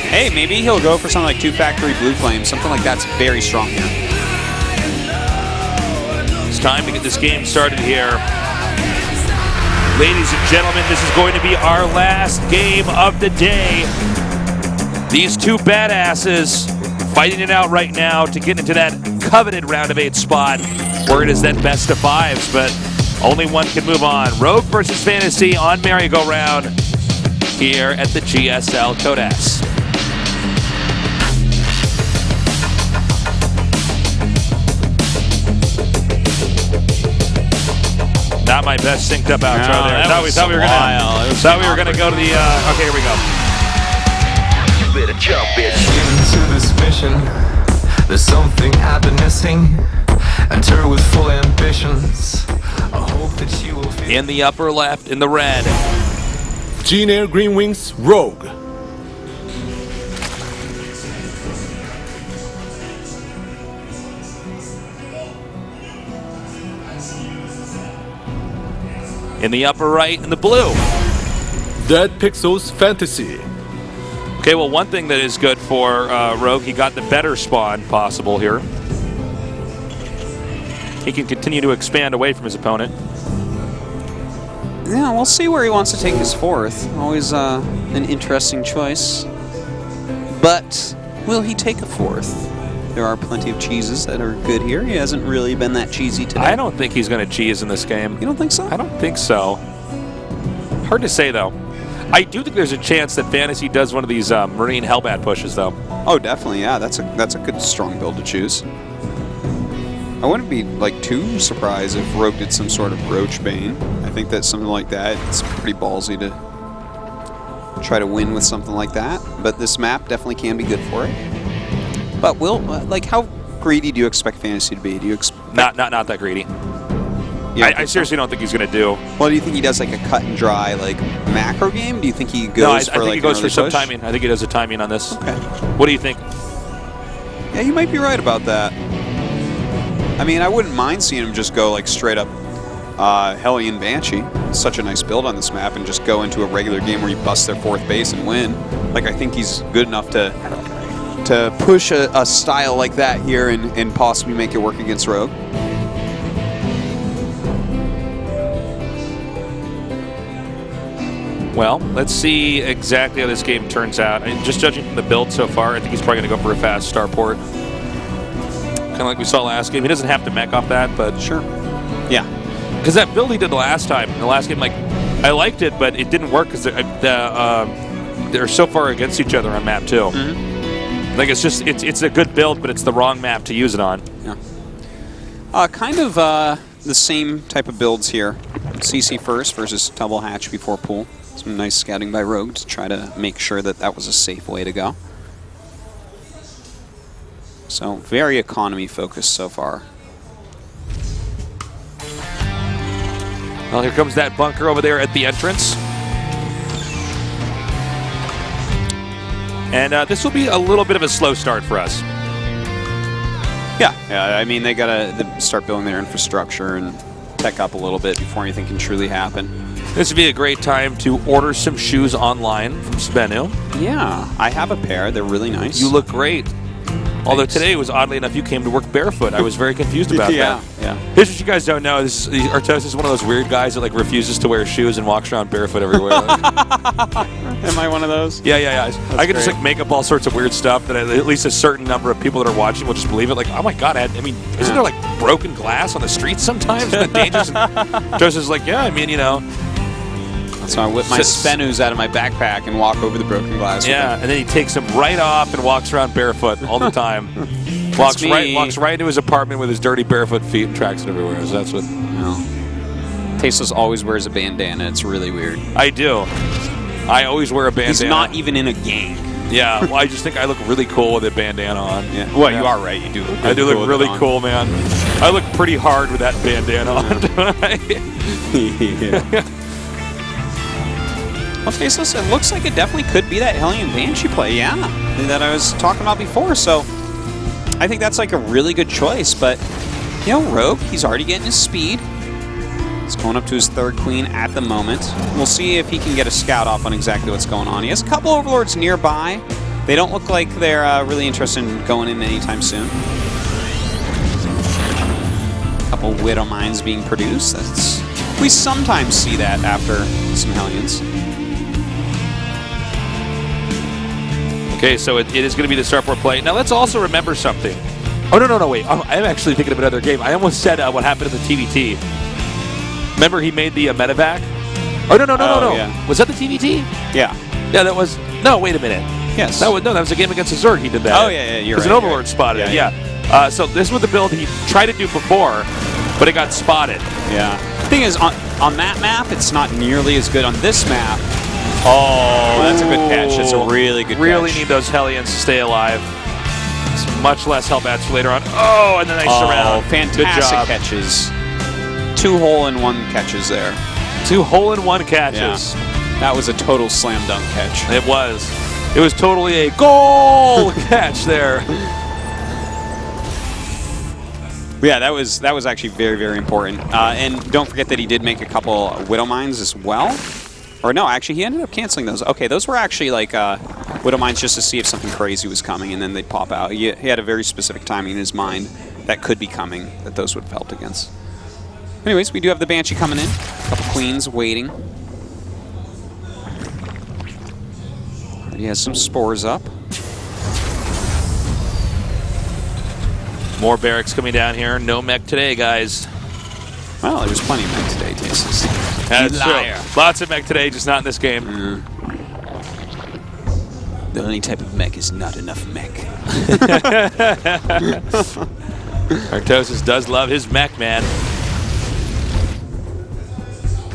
Hey, maybe he'll go for something like 2 Factory Blue Flames, something like that's very strong here. It's time to get this game started here. Ladies and gentlemen, this is going to be our last game of the day. These two badasses fighting it out right now to get into that coveted round of 8 spot, where it is then best of 5s, but only one can move on. Rogue versus Fantasy on merry-go-round here at the GSL Code S. Not my best synced up outro there. Thought we were gonna go to the. Okay, here we go. You better jump it. Into this mission, there's something I've been missing. Enter with full ambitions. I hope that you will feel. In the upper left, in the red. Gene Air Green Wings Rogue. In the upper right, in the blue. Dead Pixels Fantasy. Okay, well, one thing that is good for Rogue, he got the better spawn possible here. He can continue to expand away from his opponent. Yeah, we'll see where he wants to take his 4th. Always an interesting choice. But will he take a 4th? There are plenty of cheeses that are good here. He hasn't really been that cheesy today. I don't think he's going to cheese in this game. You don't think so? I don't think so. Hard to say, though. I do think there's a chance that FanTaSy does one of these Marine Hellbat pushes, though. Oh, definitely. Yeah, that's a good strong build to choose. I wouldn't be like too surprised if Rogue did some sort of Roach Bane. I think that something like that, it's pretty ballsy to try to win with something like that. But this map definitely can be good for it. But like, how greedy do you expect FanTaSy to be? Do you expect Not that greedy. I seriously don't think he's going to do. Well, do you think he does like a cut and dry like macro game? Do you think he goes No, I for think like he goes for some push? timing. I think he does a timing on this. Okay. What do you think? Yeah, you might be right about that. I mean, I wouldn't mind seeing him just go like straight up Hellion Banshee. It's such a nice build on this map, and just go into a regular game where you bust their 4th base and win. Like, I think he's good enough to push a style like that here and possibly make it work against Rogue. Well, let's see exactly how this game turns out. I mean, just judging from the build so far, I think he's probably going to go for a fast starport. Kind of like we saw last game. He doesn't have to mech off that, but Sure. Yeah. because that build he did last time, in the last game, like, I liked it, but it didn't work because they're so far against each other on map 2. Mm-hmm. Like, it's a good build, but it's the wrong map to use it on. Yeah. Kind of the same type of builds here. CC first versus double hatch before pool. Some nice scouting by Rogue to try to make sure that that was a safe way to go. So, very economy focused so far. Well, here comes that bunker over there at the entrance. And this will be a little bit of a slow start for us. Yeah, I mean, they gotta start building their infrastructure and tech up a little bit before anything can truly happen. This would be a great time to order some shoes online from SBENU. Yeah, I have a pair. They're really nice. You look great. Although Thanks. today was, oddly enough, you came to work barefoot. I was very confused about that. Yeah. Here's what you guys don't know. Artos is one of those weird guys that like refuses to wear shoes and walks around barefoot everywhere. Am I one of those? Yeah. I could just great. like make up all sorts of weird stuff that at least a certain number of people that are watching will just believe it. Like, oh my god, I mean, isn't there like broken glass on the streets sometimes? Isn't that dangerous? And Artos is like, yeah, I mean, you know. So I whip my SBENUs out of my backpack and walk over the broken glass. Yeah, and then he takes them right off and walks around barefoot all the time. walks right into his apartment with his dirty barefoot feet and tracks it everywhere. So that's what. No. Tasteless always wears a bandana. It's really weird. I do. I always wear a bandana. He's not even in a gang. Yeah, well, I just think I look really cool with a bandana on. Yeah. Well, you are right. You do. I do look really cool, man. I look pretty hard with that bandana on, don't I? Yeah. Well, Tasteless, it looks like it definitely could be that Hellion Banshee play, yeah, that I was talking about before. So I think that's like a really good choice. But, you know, Rogue, he's already getting his speed. He's going up to his 3rd queen at the moment. We'll see if he can get a scout off on exactly what's going on. He has a couple overlords nearby. They don't look like they're really interested in going in anytime soon. A couple Widow Mines being produced. We sometimes see that after some Hellions. Okay, so it is going to be the starport play. Now, let's also remember something. Oh, no, wait. I'm actually thinking of another game. I almost said what happened in the TVT. Remember he made the medevac? Oh, no. Yeah. Was that the TVT? Yeah. Yeah, that was... No, wait a minute. Yes. That was a game against the Zerg he did that. Oh, yeah, you're right. Because an Overlord spotted it, yeah. So this was the build he tried to do before, but it got spotted. Yeah. The thing is, on that map, it's not nearly as good on this map. Oh, that's a good catch. That's a really good catch. Really need those Hellions to stay alive. It's much less Hellbats for later on. Oh, and then they surround. Fantastic Good job. catches. 2 hole-in-one catches there. 2 hole-in-one catches. Yeah. That was a total slam dunk catch. It was. It was totally a goal catch there. Yeah, that was actually very, very important. And don't forget that he did make a couple Widow Mines as well. Or no, actually, he ended up canceling those. Okay, those were actually like Widow Mines just to see if something crazy was coming, and then they'd pop out. He had a very specific timing in his mind that could be coming, that those would have helped against. Anyways, we do have the Banshee coming in. A couple queens waiting. He has some spores up. More barracks coming down here. No mech today, guys. Well, there's plenty of mech today, Tastes. That's true. Lots of mech today, just not in this game. The only type of mech is not enough mech. Artosis does love his mech, man.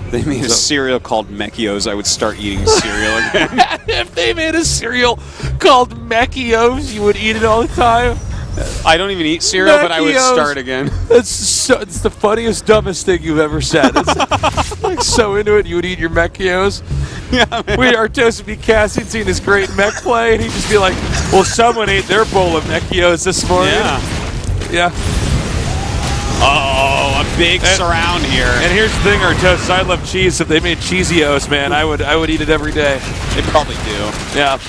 They made a cereal called Mechios, I would start eating cereal again. If they made a cereal called Mechios, you would eat it all the time. I don't even eat cereal, but I would Mechios. start again. It's the funniest, dumbest thing you've ever said. It's like so into it, you would eat your Mechios. Yeah, man. Artosis would be casting, seeing this great mech play, and he'd just be like, well, someone ate their bowl of Mechios this morning. Yeah. Oh, a big surround here. And here's the thing, Artosis, I love cheese. If they made Cheezios, man, I would eat it every day. They probably do. Yeah.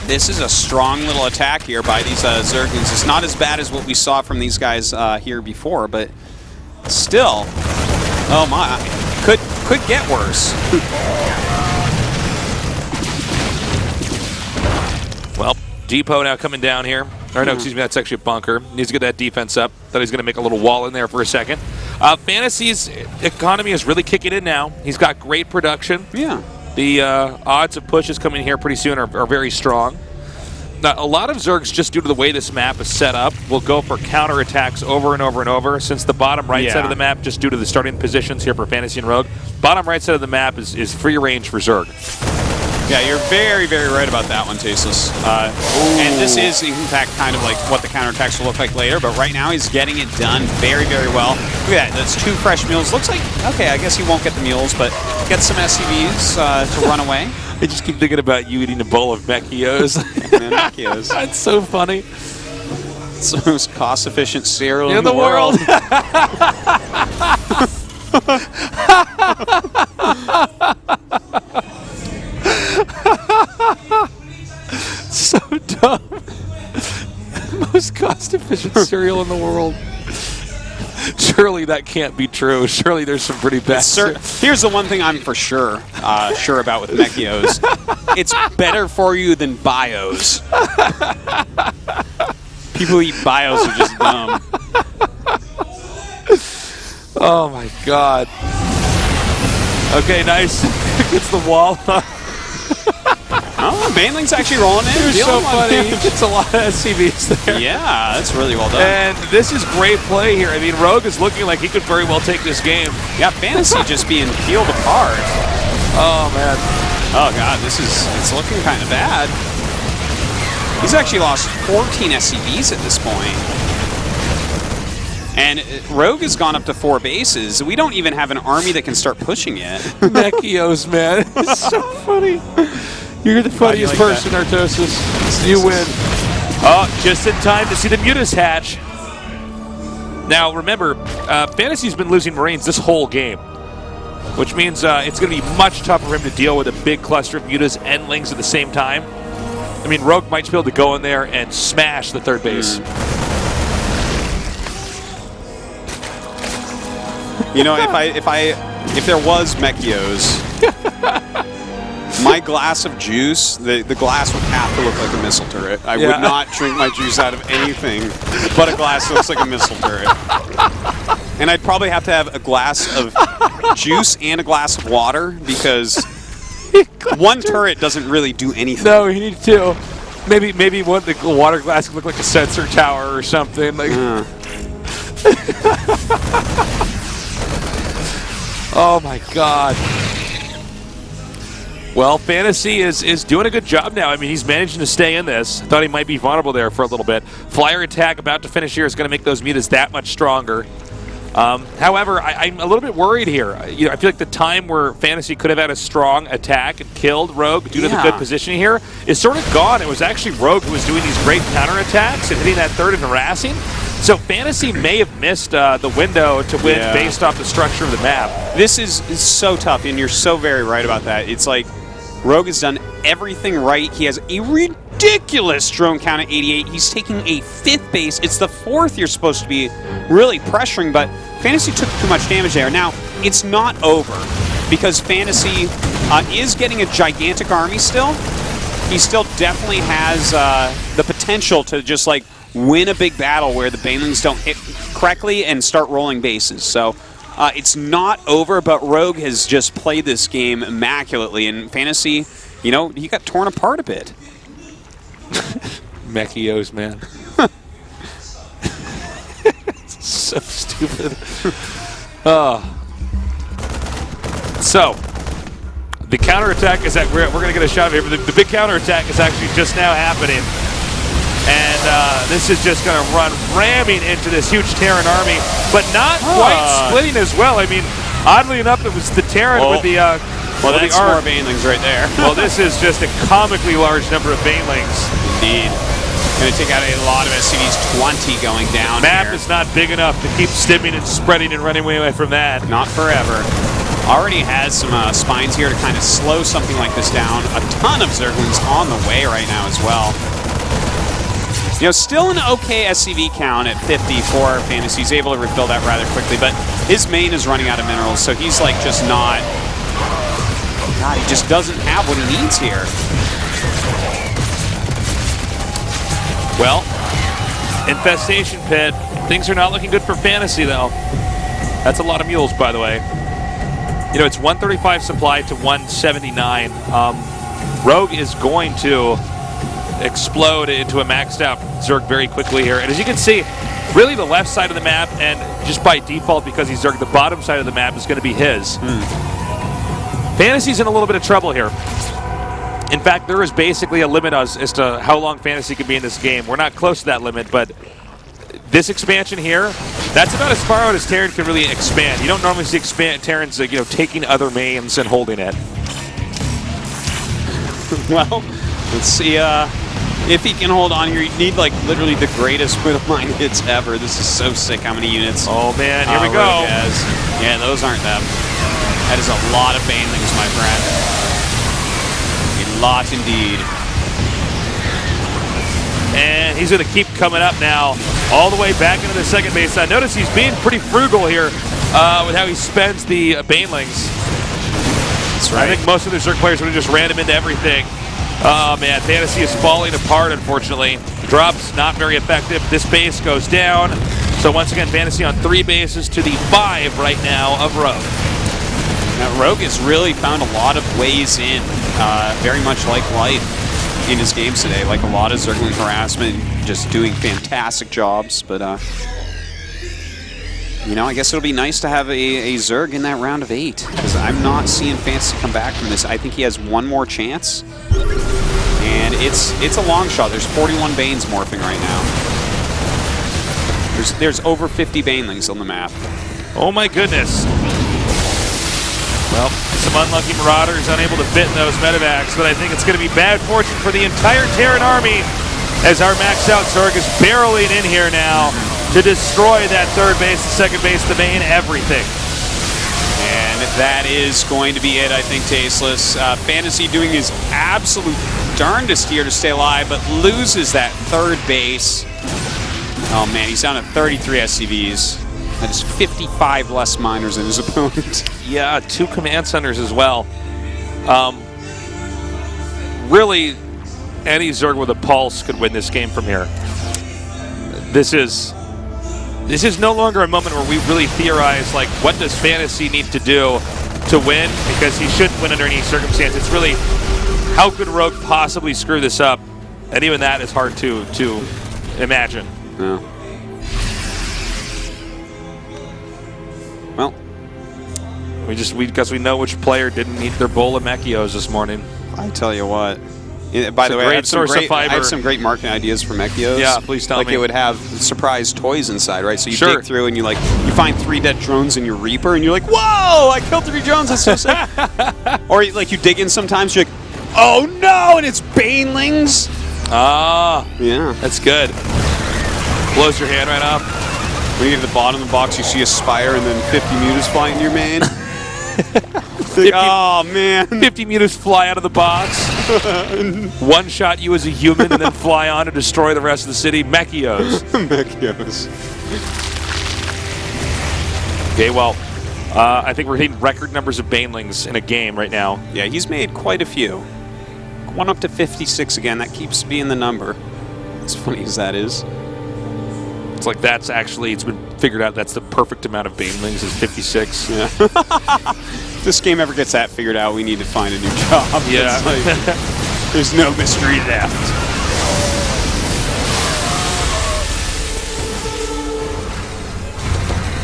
This is a strong little attack here by these Zerglings. It's not as bad as what we saw from these guys here before, but still, oh my, could get worse. Well, Depot now coming down here. Or no, excuse me, that's actually a bunker. Needs to get that defense up. Thought he's going to make a little wall in there for a second. FanTaSy's economy is really kicking in now. He's got great production. Yeah. The odds of pushes coming here pretty soon are very strong. Now, a lot of Zergs, just due to the way this map is set up, will go for counterattacks over and over and over, since the bottom right side of the map, just due to the starting positions here for FanTaSy and Rogue, bottom right side of the map is free range for Zerg. Yeah, you're very, very right about that one, Tasteless. And this is, in fact, kind of like what the counterattacks will look like later, but right now he's getting it done very, very well. Look at that, that's 2 fresh mules. Looks like, okay, I guess he won't get the mules, but get some SCVs to run away. I just keep thinking about you eating a bowl of Mechios. Mechios. That's so funny. It's the most cost-efficient cereal in the world. So dumb. Most cost-efficient cereal in the world. Surely that can't be true. Surely there's some pretty bad. Here's the one thing I'm for sure about with Mechios. It's better for you than Bios. People who eat Bios are just dumb. Oh my god. Okay, nice. Gets the wall up. Oh, Banling's actually rolling in. They're so funny. It's a lot of SCVs there. Yeah, that's really well done. And this is great play here. I mean, Rogue is looking like he could very well take this game. Yeah, FanTaSy just being peeled apart. Oh, man. Oh, God, it's looking kind of bad. He's actually lost 14 SCVs at this point. And Rogue has gone up to 4 bases. We don't even have an army that can start pushing yet. Mechios, man. It's so funny. You're the funniest person, Artosis. You win. Oh, just in time to see the Mutas hatch. Now, remember, FanTaSy's been losing Marines this whole game, which means it's going to be much tougher for him to deal with a big cluster of Mutas and Lings at the same time. I mean, Rogue might be able to go in there and smash the 3rd base. You know, if there was Mechios, my glass of juice, the glass would have to look like a missile turret. I would not drink my juice out of anything but a glass that looks like a missile turret. And I'd probably have to have a glass of juice and a glass of water, because one turret doesn't really do anything. No, you need 2. Maybe the water glass could look like a sensor tower or something. Like. Oh my god. Well, FanTaSy is doing a good job now. I mean, he's managing to stay in this. Thought he might be vulnerable there for a little bit. Flyer attack about to finish here is going to make those Mutas that much stronger. However, I'm a little bit worried here. You know, I feel like the time where FanTaSy could have had a strong attack and killed Rogue due to the good positioning here is sort of gone. It was actually Rogue who was doing these great counterattacks and hitting that 3rd and harassing. So FanTaSy may have missed the window to win based off the structure of the map. This is so tough, and you're so very right about that. It's like Rogue has done everything right. He has a ridiculous drone count at 88. He's taking a 5th base. It's the 4th you're supposed to be really pressuring, but FanTaSy took too much damage there. Now, it's not over, because FanTaSy is getting a gigantic army still. He still definitely has the potential to just like win a big battle where the banelings don't hit correctly and start rolling bases. So it's not over, but Rogue has just played this game immaculately. And FanTaSy, you know, he got torn apart a bit. Mechios, man. So stupid. So, the counterattack is that we're going to get a shot of it. The big counterattack is actually just now happening. And this is just going to run ramming into this huge Terran army, but not quite splitting as well. I mean, oddly enough, it was the Terran with the well, that's more banelings right there. Well, this is just a comically large number of banelings. Indeed. Going to take out a lot of SCVs, 20 going down Map here. is not big enough to keep stimming and spreading and running away from that. Not forever. Already has some spines here to kind of slow something like this down. A ton of Zerglings on the way right now as well. You know, still an okay SCV count at 50 for FanTaSy. He's able to refill that rather quickly, but his main is running out of minerals, so he's like just not... God, he just doesn't have what he needs here. Well, Infestation Pit, things are not looking good for FanTaSy, though. That's a lot of mules, by the way. You know, it's 135 supply to 179. Rogue is going to explode into a maxed out Zerg very quickly here. And as you can see, really the left side of the map, and just by default because he's Zerg, the bottom side of the map is going to be his. FanTaSy's in a little bit of trouble here. In fact, there is basically a limit as to how long FanTaSy can be in this game. We're not close to that limit, but this expansion here, that's about as far out as Terran can really expand. You don't normally see Terrans, you know, taking other mains and holding it. Well, let's see if he can hold on here. You need like literally the greatest Widow Mine hits ever. This is so sick how many units. Oh man, here we go. Rogue has. Yeah, those aren't them. That is a lot of banelings, my friend. A lot indeed. And he's going to keep coming up now, all the way back into the second base. I notice he's being pretty frugal here with how he spends the banelings. That's right. I think most of the Zerg players would have just ran him into everything. Oh man, FanTaSy is falling apart, unfortunately. Drops not very effective. This base goes down. So once again, FanTaSy on 3 bases to the 5 right now of Rogue. Now, Rogue has really found a lot of ways in, very much like life in his games today. Like a lot of Zergling harassment, just doing fantastic jobs. But, you know, I guess it'll be nice to have a Zerg in that round of 8, because I'm not seeing FanTaSy come back from this. I think he has one more chance, and it's a long shot. There's 41 Banes morphing right now. There's over 50 Banelings on the map. Oh my goodness. Well, some unlucky Marauders unable to fit in those medevacs, but I think it's going to be bad fortune for the entire Terran army as our maxed out Zerg is barreling in here now to destroy that third base, the second base, the main, everything. And that is going to be it, I think, Tasteless. FanTaSy doing his absolute darndest here to stay alive, but loses that third base. Oh man, he's down to 33 SCVs. That is 55 less miners than his opponent. Yeah, 2 command centers as well. Really, any Zerg with a pulse could win this game from here. This is no longer a moment where we really theorize, like, what does FanTaSy need to do to win? Because he shouldn't win under any circumstance. It's really, how could Rogue possibly screw this up? And even that is hard to imagine. Yeah. Well, because we know which player didn't eat their bowl of Mechios this morning. I tell you what. By the way, I have some great marketing ideas for Mechios. Yeah, please tell me. Like it would have surprise toys inside, right? So you Sure. dig through and you find 3 dead drones in your Reaper, and you're like, whoa! I killed 3 drones. That's so sick. Or like you dig in sometimes, you're like, oh no! And it's Banelings. Ah, Yeah. that's good. Blows your hand right off. When you get to the bottom of the box, you see a Spire and then 50 mutas flying into your main. 50, oh man. 50 mutas fly out of the box. One shot you as a human and then fly on to destroy the rest of the city. Mechios. Mechios. Okay, well, I think we're hitting record numbers of Banelings in a game right now. Yeah, he's made quite a few. 1 up to 56 again. That keeps being the number. As funny as that is. Looks like that's actually, it's been figured out that's the perfect amount of banelings is 56. Yeah. If this game ever gets that figured out, we need to find a new job. Yeah. Like, there's no mystery left.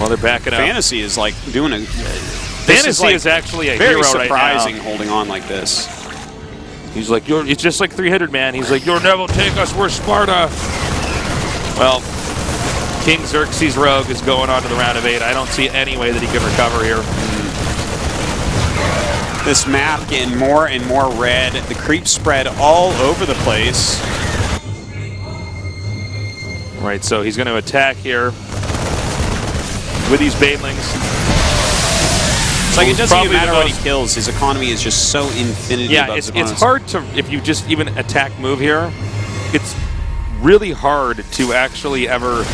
Well, they're backing up. FanTaSy is like doing a... FanTaSy is actually a very hero surprising right now. holding on like this. He's like, it's just like 300, man. He's like, you'll never take us, we're Sparta. Well, King Xerxes Rogue is going on to the round of 8. I don't see any way that he can recover here. This map getting more and more red. The creep spread all over the place. Right, so he's going to attack here with these banelings. It's like it doesn't even matter what he most- kills. His economy is just so infinity Yeah, above it's his opponents. hard to, if you just even attack move here, it's really hard to actually ever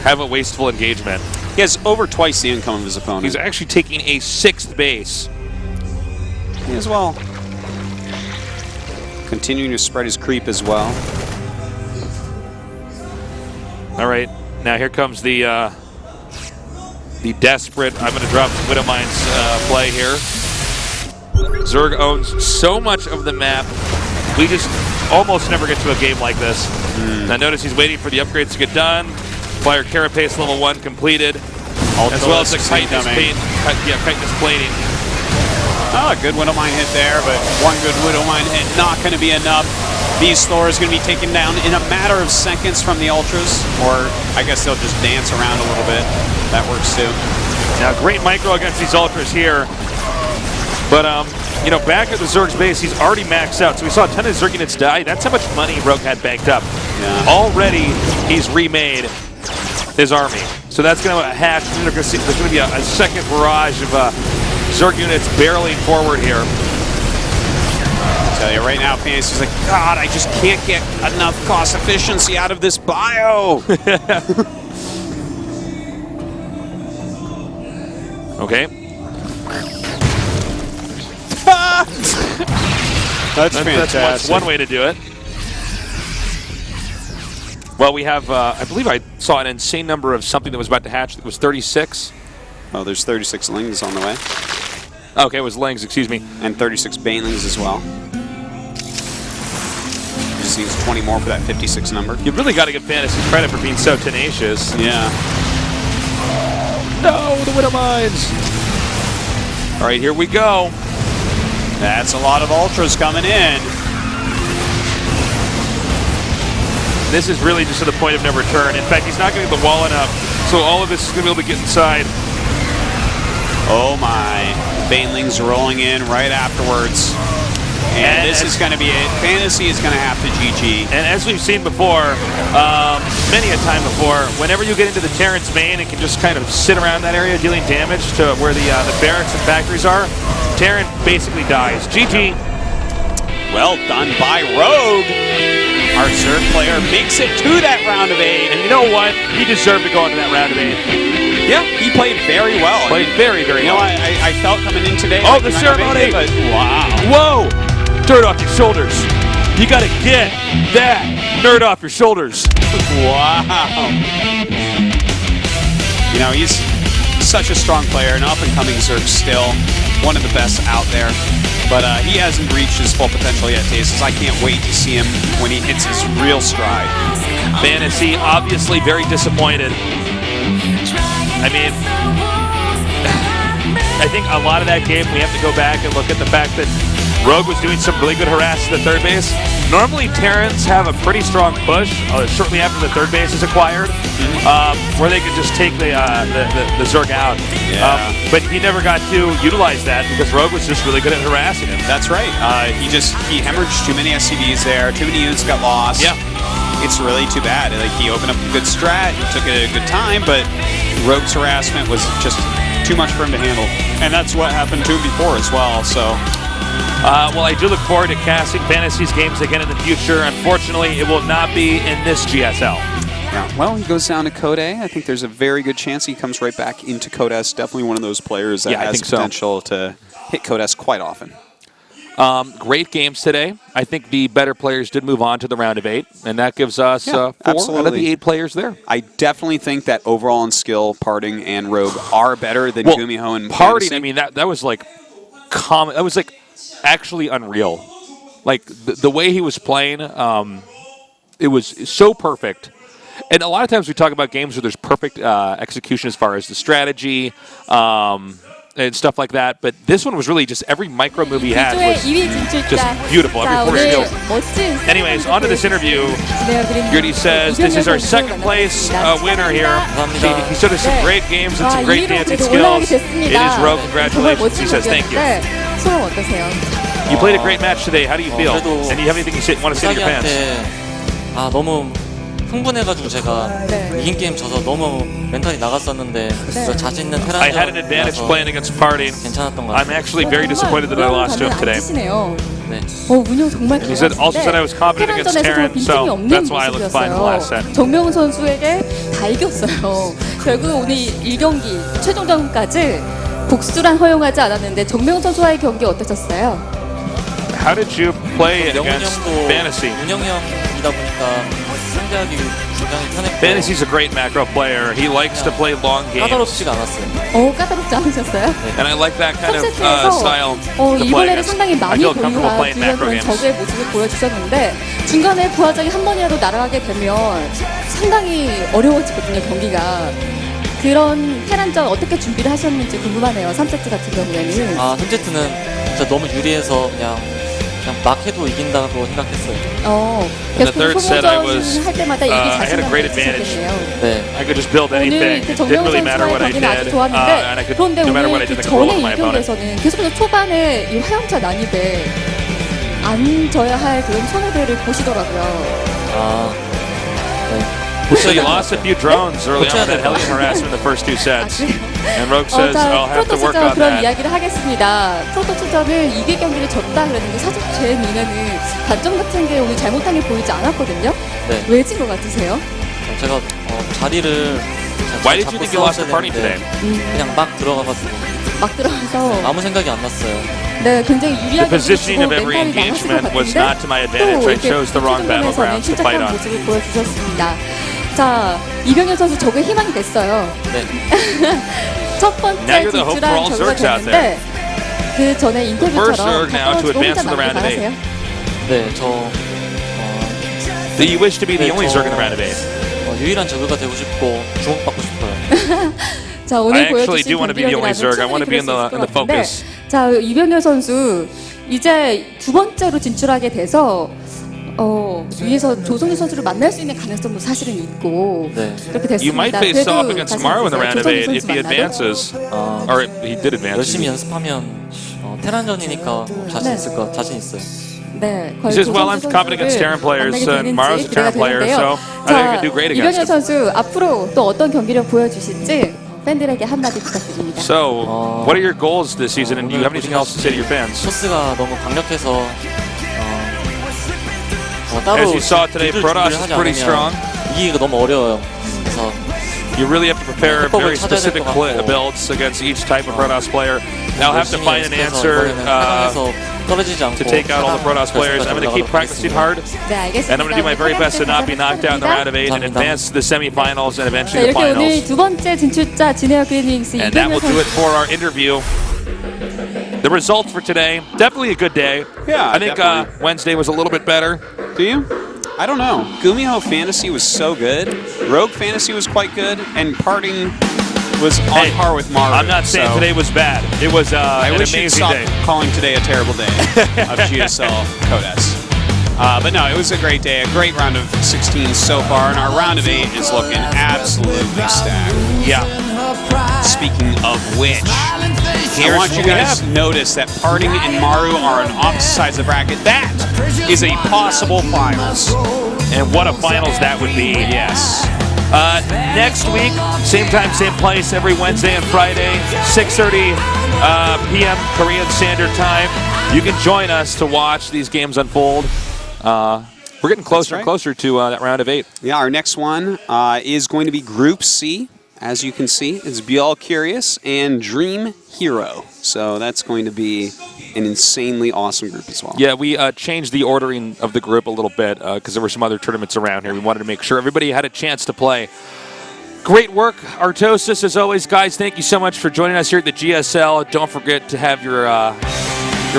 have a wasteful engagement. He has over twice the income of his opponent. He's actually taking a 6th base. He as well. Continuing to spread his creep as well. All right, now here comes the desperate, I'm going to drop Widowmine's play here. Zerg owns so much of the map. We just almost never get to a game like this. Now notice he's waiting for the upgrades to get done. Flyer Carapace level 1 completed. As well as the chitinous plating. Oh, a good Widowmine hit there, but one good Widowmine hit not going to be enough. These Thors going to be taken down in a matter of seconds from the Ultras, or I guess they'll just dance around a little bit. That works too. Now, great micro against these Ultras here. But, you know, back at the Zerg's base, he's already maxed out. So we saw a ton of Zerg units die. That's how much money Rogue had banked up. Yeah. Already, he's remade his army. So that's going to hatch. There's going to be a second barrage of Zerg units barreling forward here. I tell you right now, FanTaSy's like, God, I just can't get enough cost efficiency out of this bio. Okay. That's fantastic. That's one way to do it. Well, we have, I believe I saw an insane number of something that was about to hatch. It was 36. Oh, there's 36 Lings on the way. Okay, it was Lings, excuse me. And 36 Banelings as well. Just needs 20 more for that 56 number. You really got to give FanTaSy credit for being so tenacious. Yeah. No, the Widowmines! All right, here we go. That's a lot of Ultras coming in. This is really just to the point of no return. In fact, he's not going to get the wall up, so all of this is going to be able to get inside. Oh my. Banelings rolling in right afterwards. And this is going to be it. FanTaSy is going to have to GG. And as we've seen before, many a time before, whenever you get into the Terrence main and can just kind of sit around that area dealing damage to where the barracks and factories are, Terran basically dies. GG. Well done by Rogue. Our Zerg player makes it to that round of 8. And you know what? He deserved to go into that round of 8. Yeah, he played very well. Played very, very well. well. I felt coming in today. Oh, like the he might not make ceremony. it, but wow. Whoa! Dirt off your shoulders. You got to get that nerd off your shoulders. Wow. You know, he's such a strong player, an up-and-coming Zerg still. One of the best out there. But he hasn't reached his full potential yet, Tasis. I can't wait to see him when he hits his real stride. FanTaSy obviously very disappointed. I mean, I think a lot of that game we have to go back and look at the fact that Rogue was doing some really good harass at the third base. Normally, Terrans have a pretty strong push shortly after the third base is acquired, where they could just take the Zerg out. Yeah. But he never got to utilize that because Rogue was just really good at harassing him. That's right. He hemorrhaged too many SCVs there. Too many units got lost. Yeah. It's really too bad. Like, he opened up a good strat. He took it at a good time, but Rogue's harassment was just too much for him to handle. And that's what happened to him before as well, so... well, I do look forward to casting FanTaSy's games again in the future. Unfortunately, it will not be in this GSL. Yeah. Well, he goes down to Code A. I think there's a very good chance he comes right back into Code S. Definitely one of those players that has potential to hit Code S quite often. Great games today. I think the better players did move on to the round of 8, and that gives us 4 out of the 8 players there. I definitely think that overall in skill, Parting and Rogue are better than Gumiho and Parting, Fantasy. I mean, that was like that was like actually unreal. Like the way he was playing, it was so perfect. And a lot of times we talk about games where there's perfect execution as far as the strategy and stuff like that. But this one was really just every micro move he had was just beautiful. Every 4 skills. Anyways, on to this interview. Gritty says, this is our second place winner here. He showed us some great games and some great dancing skills. It is Rogue. Congratulations. He says, thank you. 소감 어떠세요? You played a great match today. How do you feel? And do you have anything you want to say to your fans? 너무 흥분해가지고 제가 이긴 게임 져서 너무 멘탈이 나갔었는데 자신 있는 테란전 I had an advantage playing against Parting. 괜찮았던 것 I'm 같아요. actually very disappointed that I lost to him today. 네. 운영 정말 He said, also said I was confident against Terran, so that's why I looked fine in the last set. 정명훈 선수에게 다 이겼어요. 결국 오늘 1경기 최종전까지 복수란 허용하지 않았는데 정명훈 선수와의 경기 어떠셨어요? How did you play against Fantasy? 운영이 형이다 보니까 상대하기 굉장히 편했고 Fantasy's a great macro player. He likes to play long games. 까다롭지가 않았어요. 까다롭지 않으셨어요? And I like that kind of style to play 이번에는 against. 상당히 I 많이 feel comfortable 보유한 playing macro 그런 games. 적의 모습을 보여주셨는데 중간에 부하장이 한 번이라도 날아가게 되면 상당히 어려워지거든요, 경기가. 그런 테란전 어떻게 준비를 하셨는지 궁금하네요. 3세트 같은 경우에는. 3세트는 진짜 너무 유리해서 그냥 막 해도 이긴다고 생각했어요. In the third set, I had a great advantage. 네. I could just build anything. It didn't really matter what I did, and I could, 그런데 no matter what I 오늘 did, I 그 could roll 전에 with my opponent. 이경기에서는 계속해서 초반에 이 화염차 난입에 안 져야 할 그런 손해배를 보시더라고요. So you lost a few drones early on that Hellion harassment in the first 2 sets. And Rogue says, I'll have to work on 그런 that. 이야기를 하겠습니다. 프로토스전은 2개 경기를 졌다 그랬는데 사실 제 눈에는 단점 같은 게 오늘 잘못한 게 보이지 않았거든요. 네. 왜 진 것 같으세요? 제가 자리를 Why did you think you lost the party today? 그냥 막 들어가가지고 막 들어가서 아무 생각이 안 났어요. 네, 굉장히 The 유리하게 positioning of 주고 every 멘탈이 나갔을 것 engagement was 같은데 not to my advantage. 또 I 이렇게 chose the wrong battlegrounds to fight 침착한 on. 모습을 보여주셨습니다. 자, 이병현 선수 적의 희망이 됐어요. 네. 첫 Now 번째 you're the hope for all 진출한 Zergs 저그가 out there. 됐는데 그 전에 first Zerg 인터뷰처럼 now to 가까워지고 advance 혼자 to the round of 남기 8. 바라세요? 네, 저 Do you wish to be the only Zerg in the round of 8? 유일한 저그가 되고 싶고 주목받고 싶어요. 자, I 오늘 actually 보여주신 do want to be the only 경기력이라면 Zerg. I want to be in 충분히 the 그럴 수 있을 것 같은데, focus. 자, 이병현 선수 이제 2번째로 진출하게 돼서 위에서 조성희 선수를 만날 수 있는 가능성도 사실은 있고 네. 그렇게 You might 됐습니다. face off 그래도 against 자신 tomorrow in the 있으세요? round of 조성희 8 if 선수 he 만나도? advances. Or he did advance. 열심히 연습하면 테란전이니까 자신 있을 것 자신 있어요. 네, He says, well, I'm confident against Terran players, and Maro's a Terran player, so I think I can do great against 이병현 him. 선수 앞으로 또 어떤 경기력 보여주실지 팬들에게 한마디 부탁드립니다. So, what are your goals this season, and do you have anything else to say to your fans? 토스가 너무 강력해서 따로 As you saw today, 준비를 Protoss is 하지 pretty strong. 않으면 이기기가 너무 어려워요. 그래서 You really have to prepare very 찾아야 될 specific 것 같고. builds against each type of Protoss player. Now have to 열심히 find an 연습해서 answer 이번에는 해방에서 떨어지지 않고 to take out all the Protoss players. I'm going to keep practicing hard, 네, 알겠습니다. and I'm going to do my very best to not be knocked out in the round of 8 and 감사합니다. advance to the semifinals and 자, eventually the 이렇게 오늘 finals. 두 번째 진출자 진에어 그린윙스 And that will 이병현 do it 선수. for our interview. The results for today, definitely a good day. Yeah, I think definitely. Wednesday was a little bit better. Do you? I don't know. Gumiho Fantasy was so good. Rogue Fantasy was quite good. And Parting was on Hey, par with Maru. I'm not saying so today was bad. It was I an wish you'd amazing stop day. calling today a terrible day of GSL Code S. But no, it was a great day, a great round of 16 so far, and our round of 8 is looking absolutely stacked. Yeah. Speaking of which, I want you guys to notice that Parting and Maru are on opposite sides of the bracket. That is a possible finals. And what a finals that would be. Yes. Next week, same time, same place, every Wednesday and Friday, 6:30 p.m. Korean Standard Time. You can join us to watch these games unfold. We're getting closer and closer to that round of 8. Yeah, our next one is going to be Group C. As you can see, it's Be All Curious and Dream Hero. So that's going to be an insanely awesome group as well. Yeah, we changed the ordering of the group a little bit because there were some other tournaments around here. We wanted to make sure everybody had a chance to play. Great work, Artosis, as always, guys. Thank you so much for joining us here at the GSL. Don't forget to have your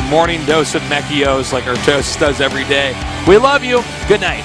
morning dose of Mechios like Artosis does every day. We love you. Good night.